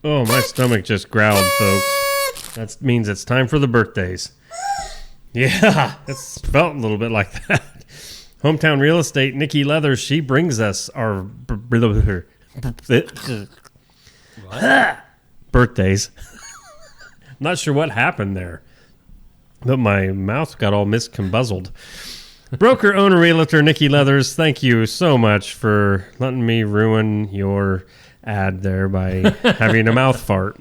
Oh, my stomach just growled, folks. That means it's time for the birthdays. Yeah, it's felt a little bit like that. Hometown Real Estate, Nikki Leathers, she brings us our birthdays. Not sure what happened there, but my mouth got all miscombuzzled. Broker, owner, realtor, Nikki Leathers, thank you so much for letting me ruin your ad there by having a mouth fart.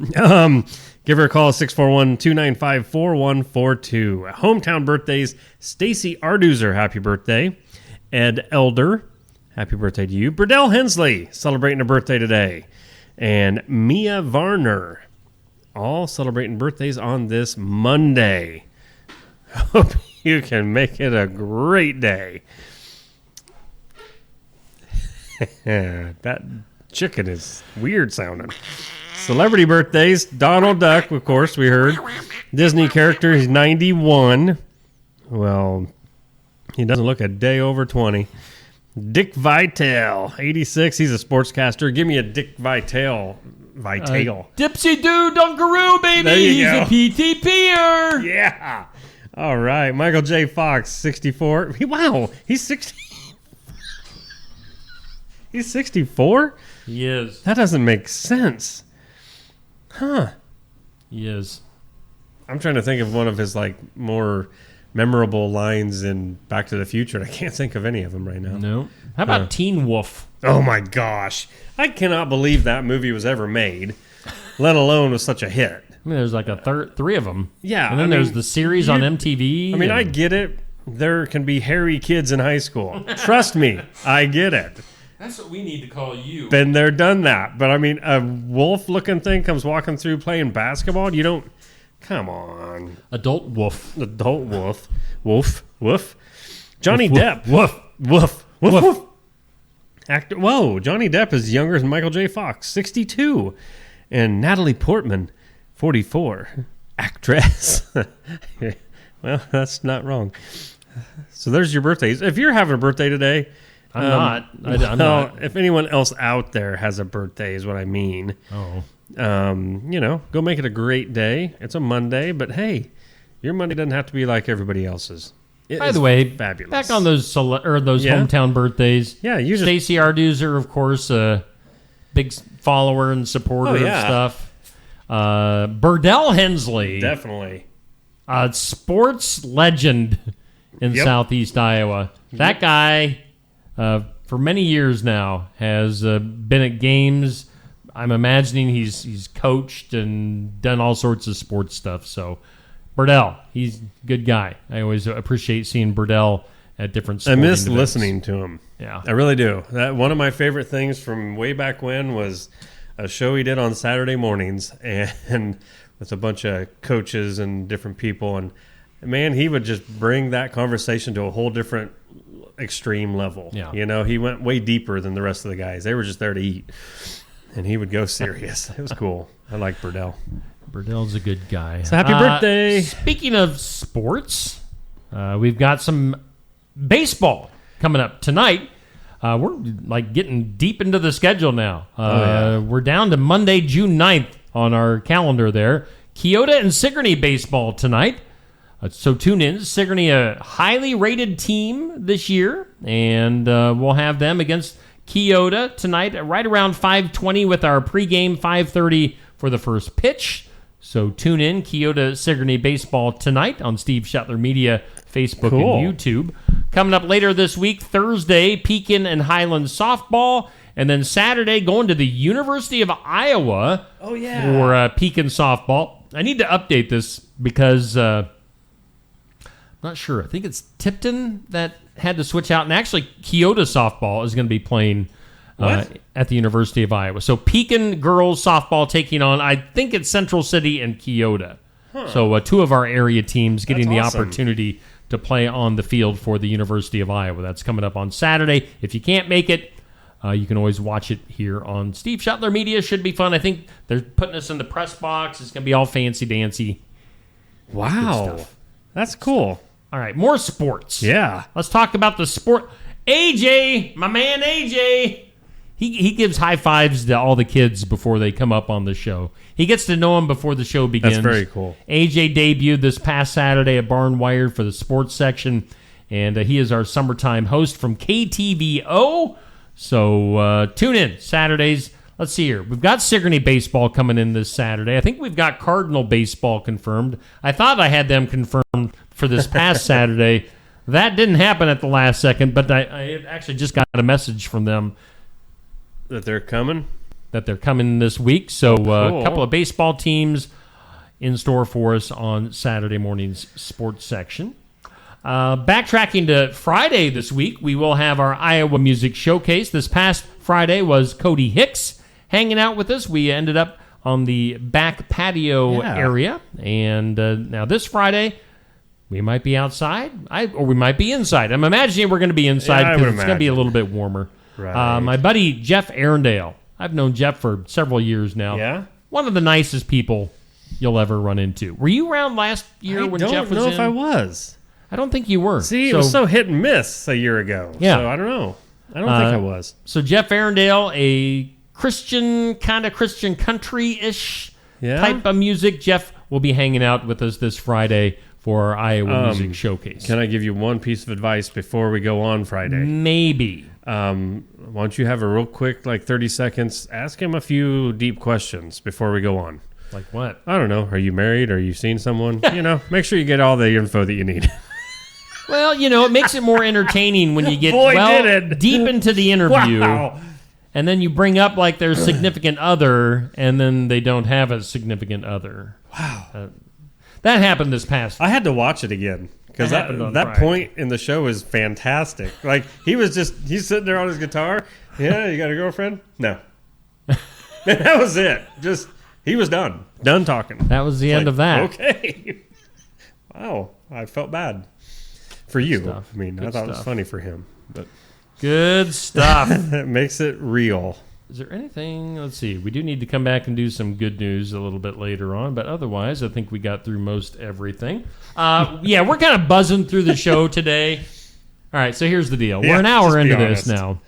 Give her a call, 641-295-4142. Hometown birthdays, Stacy Arduzer, happy birthday. Ed Elder, happy birthday to you. Burdell Hensley, celebrating a birthday today. And Mia Varner, all celebrating birthdays on this Monday. Hope you can make it a great day. That chicken is weird sounding. Celebrity birthdays, Donald Duck, of course, we heard. Disney character, he's 91. Well, he doesn't look a day over 20. Dick Vitale, 86. He's a sportscaster. Give me a Dick Vitale. Dipsy Doo Dunkaroo, baby. There you He's go. a PTPer. Yeah. All right. Michael J. Fox, 64. Wow. He's 60. He's 64? He is. That doesn't make sense. Huh. He is. I'm trying to think of one of his like more memorable lines in Back to the Future. I can't think of any of them right now. No. How about Teen Wolf? Oh my gosh. I cannot believe that movie was ever made, let alone was such a hit. I mean, there's like three of them. Yeah. And then there's the series on MTV. I mean, I get it. There can be hairy kids in high school. Trust me, I get it. That's what we need to call you. Been there, done that. But I mean, a wolf-looking thing comes walking through playing basketball. You don't. Come on. Adult wolf. Adult wolf. Woof. Woof. Johnny Woof, Depp. Woof. Woof. Woof. Woof. Actor. Whoa. Johnny Depp is younger than Michael J. Fox, 62, and Natalie Portman, 44. Actress. Well, that's not wrong. So there's your birthdays. If you're having a birthday today. I'm not. If anyone else out there has a birthday, is what I mean. Oh. Go make it a great day. It's a Monday, but hey, your Monday doesn't have to be like everybody else's. By the way, fabulous. Back on those hometown birthdays. Yeah, you just Stacy Arduzer, of course, a big follower and supporter of stuff. Burdell Hensley, definitely a sports legend in Southeast Iowa. That guy. For many years now, has been at games. I'm imagining he's coached and done all sorts of sports stuff. So, Burdell, he's a good guy. I always appreciate seeing Burdell at different sporting I miss events. listening to him. Yeah. I really do. That one of my favorite things from way back when was a show he did on Saturday mornings and with a bunch of coaches and different people. And, man, he would just bring that conversation to a whole different extreme level. Yeah. He went way deeper than the rest of the guys. They were just there to eat, and he would go serious. It was cool. I like Burdell. Burdell's a good guy. So happy birthday. Speaking of sports, we've got some baseball coming up tonight. We're like getting deep into the schedule now. We're down to Monday, June 9th on our calendar there. Keota and Sigourney baseball tonight. So tune in. Sigourney, a highly rated team this year, and we'll have them against Keota tonight right around 5:20 with our pregame 5:30 for the first pitch. So tune in. Keota Sigourney baseball tonight on Steve Shetler Media, Facebook and YouTube. Coming up later this week, Thursday, Pekin and Highland softball, and then Saturday going to the University of Iowa for Pekin softball. I need to update this because not sure. I think it's Tipton that had to switch out. And actually, Keota softball is going to be playing at the University of Iowa. So Pekin girls softball taking on, I think it's Central City and Keota. So two of our area teams getting the opportunity to play on the field for the University of Iowa. That's coming up on Saturday. If you can't make it, you can always watch it here on Steve Shetler Media. Should be fun. I think they're putting us in the press box. It's going to be all fancy-dancy. Wow. That's cool. All right, more sports. Yeah. Let's talk about the sport. AJ, my man AJ, he gives high fives to all the kids before they come up on the show. He gets to know them before the show begins. That's very cool. AJ debuted this past Saturday at Barn Wired for the sports section, and he is our summertime host from KTVO. So tune in Saturdays. Let's see here. We've got Sigourney baseball coming in this Saturday. I think we've got Cardinal baseball confirmed. I thought I had them confirmed for this past Saturday. That didn't happen at the last second, but I actually just got a message from them that they're coming. That they're coming this week. So a couple of baseball teams in store for us on Saturday morning's sports section. Backtracking to Friday this week, we will have our Iowa Music Showcase. This past Friday was Cody Hicks hanging out with us. We ended up on the back patio area. And now this Friday, we might be outside, or we might be inside. I'm imagining we're going to be inside because it's going to be a little bit warmer. Right. My buddy Jeff Arendale, I've known Jeff for several years now. Yeah? One of the nicest people you'll ever run into. Were you around last year when Jeff was in? I don't know if I was. I don't think you were. See, it was so hit and miss a year ago. Yeah. So I don't know. I don't think I was. So Jeff Arendale, a Christian country-ish type of music. Jeff will be hanging out with us this Friday for our Iowa Music Showcase. Can I give you one piece of advice before we go on Friday? Maybe. Why don't you have a real quick, 30 seconds, ask him a few deep questions before we go on. Like what? I don't know. Are you married? Are you seeing someone? Make sure you get all the info that you need. Well, it makes it more entertaining when you get deep into the interview. Wow. And then you bring up their significant other, and then they don't have a significtent other. Wow. That happened this past. I had to watch it again because that point in the show is fantastic. He's sitting there on his guitar. Yeah, you got a girlfriend? No. And that was it. He was done talking. That was the end of that. Okay. Wow. I felt bad for you. Stuff. I mean, Good I thought it was stuff. funny for him. But Good stuff. It makes it real. Is there anything? Let's see. We do need to come back and do some good news a little bit later on, but otherwise, I think we got through most everything. We're kind of buzzing through the show today. All right, so here's the deal. We're an hour into this now.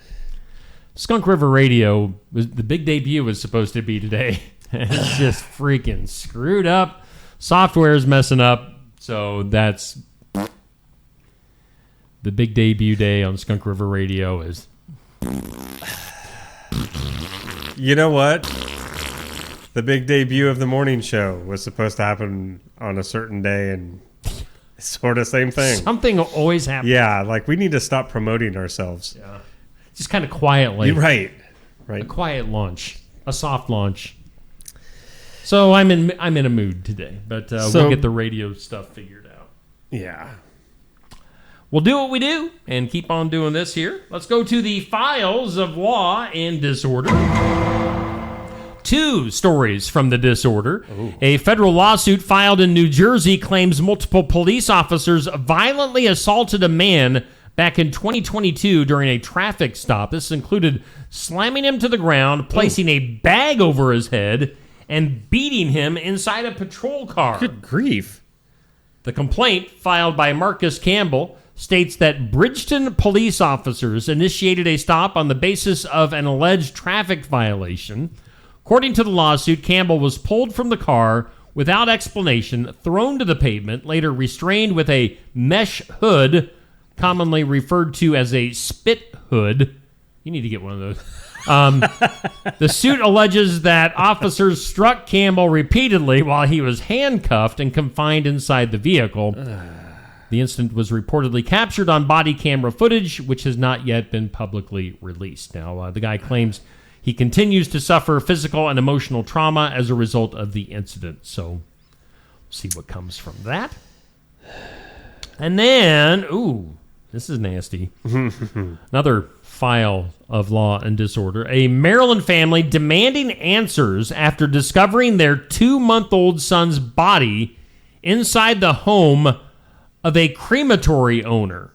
Skunk River Radio, the big debut was supposed to be today. It's just freaking screwed up. Software's messing up, so that's the big debut day on Skunk River Radio is... You know what? The big debut of the morning show was supposed to happen on a certain day, and sort of same thing. Something always happens. Yeah, we need to stop promoting ourselves. Yeah, just kind of quietly. You're right. A quiet launch, a soft launch. So I'm in a mood today, but we'll get the radio stuff figured out. Yeah. We'll do what we do and keep on doing this here. Let's go to the files of law and disorder. 2 stories from the disorder. Ooh. A federal lawsuit filed in New Jersey claims multiple police officers violently assaulted a man back in 2022 during a traffic stop. This included slamming him to the ground, placing a bag over his head, and beating him inside a patrol car. Good grief. The complaint, filed by Marcus Campbell, states that Bridgeton police officers initiated a stop on the basis of an alleged traffic violation. According to the lawsuit, Campbell was pulled from the car without explanation, thrown to the pavement, later restrained with a mesh hood, commonly referred to as a spit hood. You need to get one of those. The suit alleges that officers struck Campbell repeatedly while he was handcuffed and confined inside the vehicle. The incident was reportedly captured on body camera footage, which has not yet been publicly released. Now, the guy claims he continues to suffer physical and emotional trauma as a result of the incident. So, we'll see what comes from that. And then, this is nasty. Another file of law and disorder. A Maryland family demanding answers after discovering their 2-month-old son's body inside the home of a crematory owner,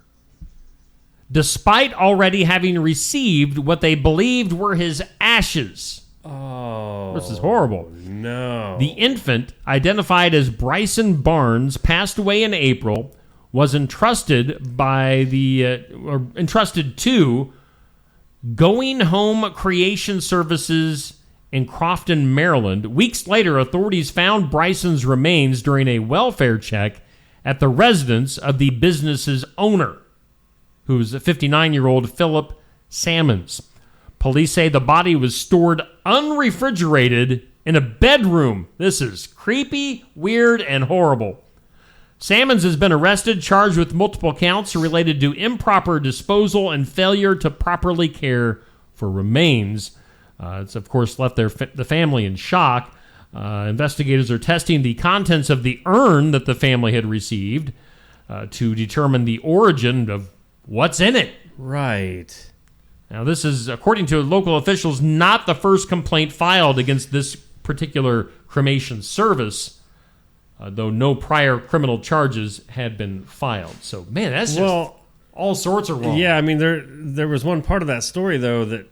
despite already having received what they believed were his ashes. Oh. This is horrible. No. The infant, identified as Bryson Barnes, passed away in April, was entrusted to Going Home Creation Services in Crofton, Maryland. Weeks later, authorities found Bryson's remains during a welfare check at the residence of the business's owner, who's a 59-year-old Philip Sammons. Police say the body was stored unrefrigerated in a bedroom. This is creepy, weird, and horrible. Sammons has been arrested, charged with multiple counts related to improper disposal and failure to properly care for remains. It's, of course, left the family in shock. Investigators are testing the contents of the urn that the family had received to determine the origin of what's in it. Right. Now, this is, according to local officials, not the first complaint filed against this particular cremation service, though no prior criminal charges had been filed. So, man, that's just all sorts of wrong. Yeah, I mean, there was one part of that story, though, that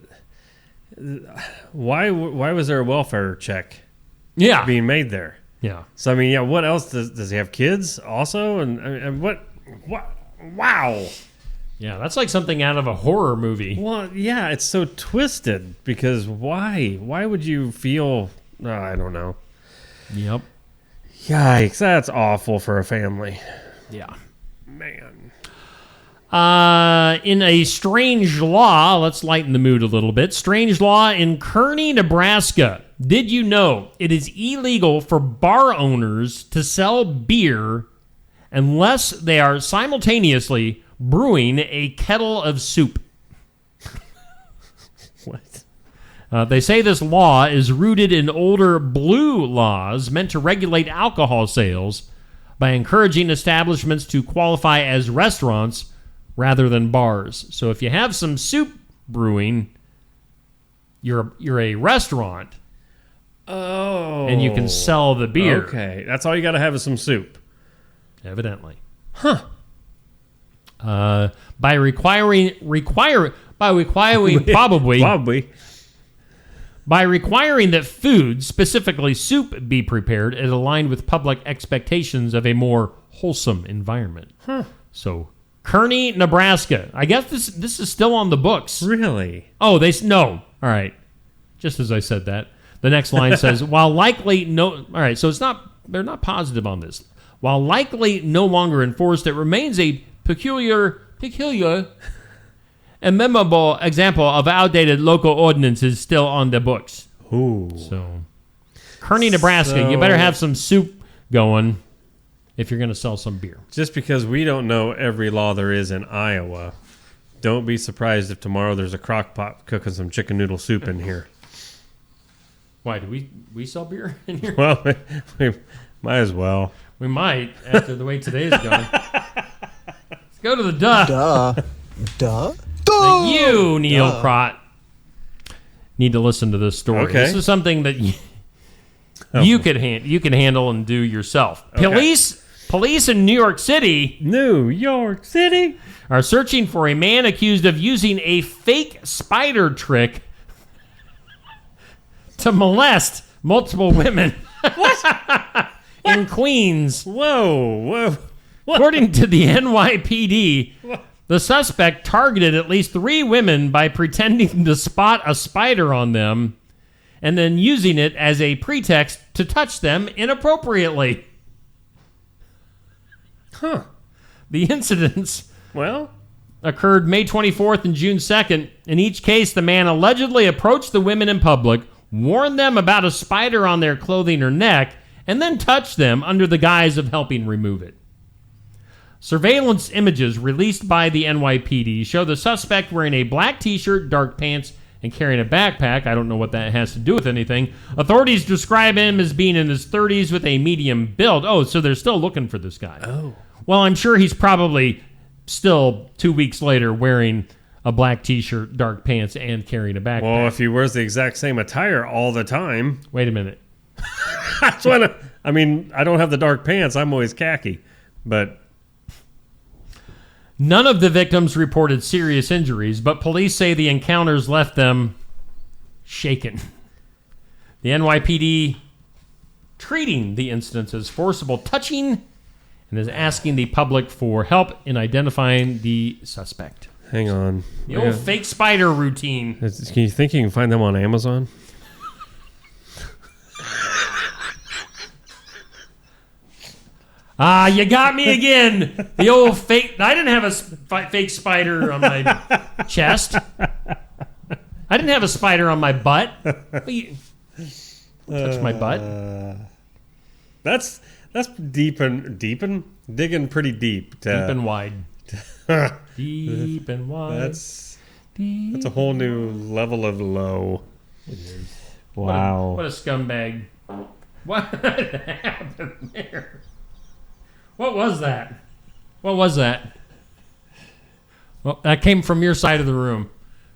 why was there a welfare check being made there? Yeah. So, I mean, yeah, what else? Does he have kids also? And what? Wow. Yeah, that's like something out of a horror movie. Well, yeah, it's so twisted because why? Why would you feel... I don't know. Yep. Yikes, that's awful for a family. Yeah. Man. In a strange law, let's lighten the mood a little bit. Strange law in Kearney, Nebraska. Did you know it is illegal for bar owners to sell beer unless they are simultaneously brewing a kettle of soup? What? They say this law is rooted in older blue laws meant to regulate alcohol sales by encouraging establishments to qualify as restaurants rather than bars. So if you have some soup brewing, you're a restaurant. Oh. And you can sell the beer. Okay. That's all you got to have is some soup. Evidently. Huh. By requiring By requiring that food, specifically soup, be prepared, it aligned with public expectations of a more wholesome environment. Huh. So, Kearney, Nebraska. I guess this is still on the books. Really? Oh, no. All right. Just as I said that. The next line says, while likely no... All right, so they're not positive on this. While likely no longer enforced, it remains a peculiar and memorable example of outdated local ordinances still on the books. Ooh. So, Kearney, Nebraska, you better have some soup going if you're going to sell some beer. Just because we don't know every law there is in Iowa, don't be surprised if tomorrow there's a crock pot cooking some chicken noodle soup in here. Why, do we sell beer in here? Well, we might as well. We might, after the way today's going. Let's go to the duh. Duh. That you, Neil Crott, need to listen to this story. Okay. This is something that you can handle and do yourself. Okay. Police in New York City are searching for a man accused of using a fake spider trick to molest multiple women. What? In Queens. Whoa. According to the NYPD, the suspect targeted at least 3 women by pretending to spot a spider on them and then using it as a pretext to touch them inappropriately. Huh. The incidents occurred May 24th and June 2nd. In each case, the man allegedly approached the women in public, warned them about a spider on their clothing or neck, and then touched them under the guise of helping remove it. Surveillance images released by the NYPD show the suspect wearing a black t-shirt, dark pants, and carrying a backpack. I don't know what that has to do with anything. Authorities describe him as being in his 30s with a medium build. Oh, so they're still looking for this guy. Oh. Well, I'm sure he's probably still 2 weeks later wearing a black t-shirt, dark pants, and carrying a backpack. Well, if he wears the exact same attire all the time... Wait a minute. I mean, I don't have the dark pants. I'm always khaki. But... None of the victims reported serious injuries, but police say the encounters left them shaken. The NYPD treating the incidents as forcible touching and is asking the public for help in identifying the suspect. Hang on. The old fake spider routine. Can you think you can find them on Amazon? You got me again. The old fake... I didn't have a fake spider on my chest. I didn't have a spider on my butt. Touch my butt. That's digging pretty deep. Deep and wide. Deep and wide. That's a whole new level of low. It is. Wow. What a scumbag. What happened there? What was that? What was that? Well, that came from your side of the room.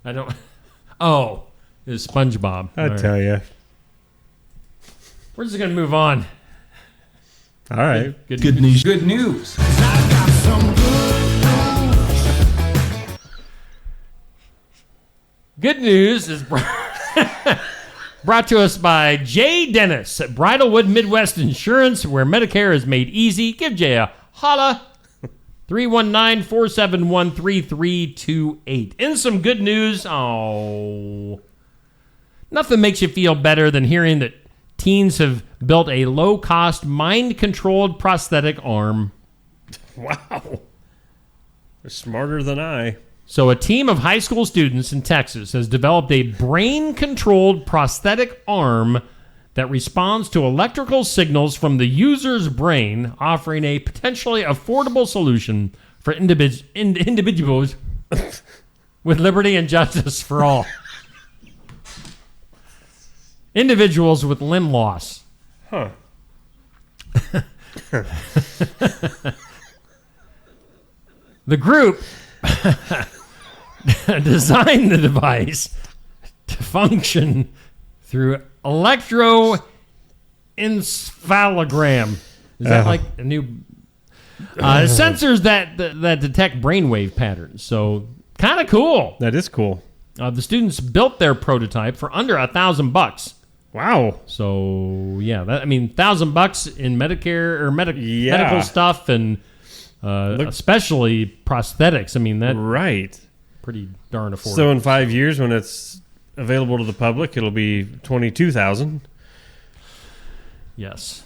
I don't... Oh, it's SpongeBob. I tell you. We're just going to move on. All right. Good news. Good news. Good news is brought to us by Jay Dennis at Bridalwood Midwest Insurance, where Medicare is made easy. Give Jay a holla. 319-471-3328. In some good news, nothing makes you feel better than hearing that teens have built a low-cost, mind-controlled prosthetic arm. Wow. They're smarter than I. So a team of high school students in Texas has developed a brain-controlled prosthetic arm that responds to electrical signals from the user's brain, offering a potentially affordable solution for individuals with liberty and justice for all. Individuals with limb loss. Huh. The group designed the device to function through electroencephalogram. Is that like a new sensors that detect brainwave patterns? So kind of cool. That is cool. The students built their prototype for under $1,000. Wow. So yeah, $1,000 in Medicare or medical stuff, and especially prosthetics. I mean, that right. Pretty darn affordable. So in 5 years, when it's available to the public, it'll be $22,000. Yes,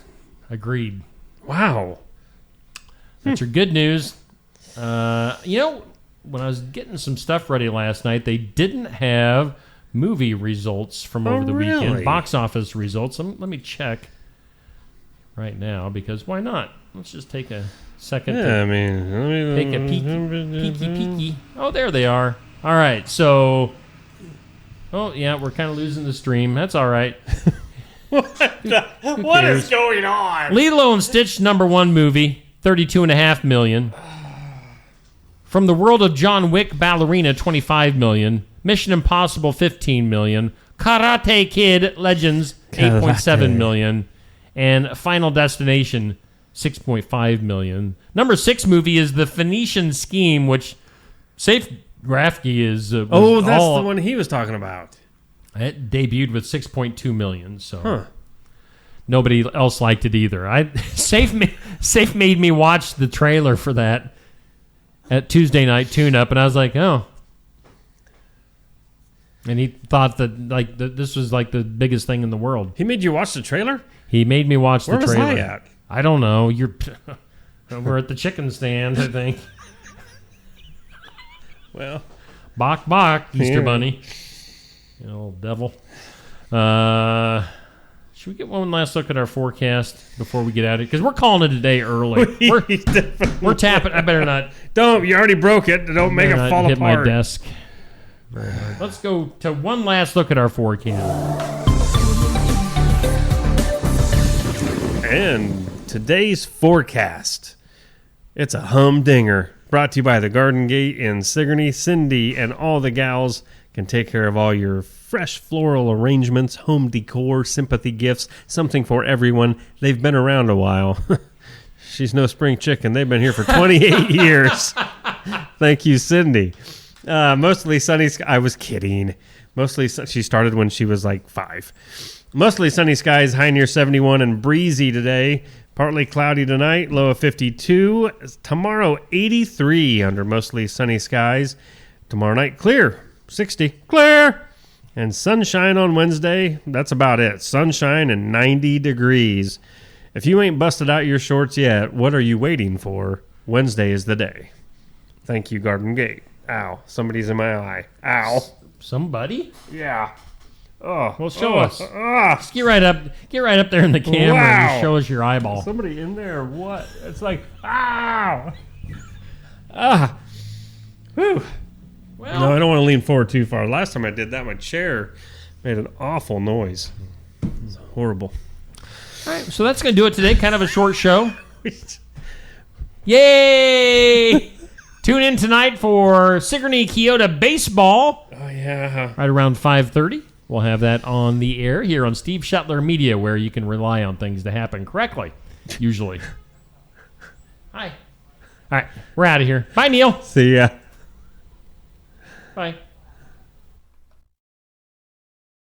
agreed. Wow, that's your good news. When I was getting some stuff ready last night, they didn't have movie results from over the weekend. Really? Box office results. Let me check right now, because why not? Let's just take a second. Take a peeky. Oh, there they are. All right, so... Oh, yeah, we're kind of losing the stream. That's all right. What is going on? Lilo and Stitch #1 movie, $32.5 million. From the World of John Wick, Ballerina, $25 million. Mission Impossible, $15 million. Karate Kid Legends, $8.7 million. And Final Destination, $6.5 million. Number 6 movie is The Phoenician Scheme, which Safe Grafke is... that's the one he was talking about. It debuted with $6.2 million, so nobody else liked it either. Safe made me watch the trailer for that at Tuesday Night Tune-Up, and I was like, oh. And he thought that this was like the biggest thing in the world. He made you watch the trailer? He made me watch the trailer. Where was I at? I don't know. We're at the chicken stand, I think. Well, bok, Easter Bunny. You old devil. Should we get one last look at our forecast before we get at it? Because we're calling it a day early. We're tapping. I better not. Don't. You already broke it. Don't make it fall hit apart. My desk. Let's go to one last look at our forecast. And today's forecast. It's a humdinger. Brought to you by the Garden Gate in Sigourney. Cindy and all the gals can take care of all your fresh floral arrangements, home decor, sympathy gifts, something for everyone. They've been around a while. She's no spring chicken. They've been here for 28 years. Thank you, Cindy. Mostly sunny skies. I was kidding. She started when she was like 5. Mostly sunny skies, high near 71 and breezy today. Partly cloudy tonight, low of 52. Tomorrow, 83 under mostly sunny skies. Tomorrow night, clear, 60. Clear! And sunshine on Wednesday. That's about it. Sunshine and 90 degrees. If you ain't busted out your shorts yet, what are you waiting for? Wednesday is the day. Thank you, Garden Gate. Ow. Somebody's in my eye. Ow. Somebody? Yeah. Oh, well, show us. Just get right up there in the camera and show us your eyeball. Somebody in there? What? It's like, ow! Whew. Well, no, I don't want to lean forward too far. Last time I did that, my chair made an awful noise. It was horrible. All right, so that's going to do it today. Kind of a short show. Yay! Tune in tonight for Sigourney Keota baseball. Oh, yeah. Right around 5:30. We'll have that on the air here on Steve Shetler Media, where you can rely on things to happen correctly, usually. Hi. All right, we're out of here. Bye, Neil. See ya. Bye.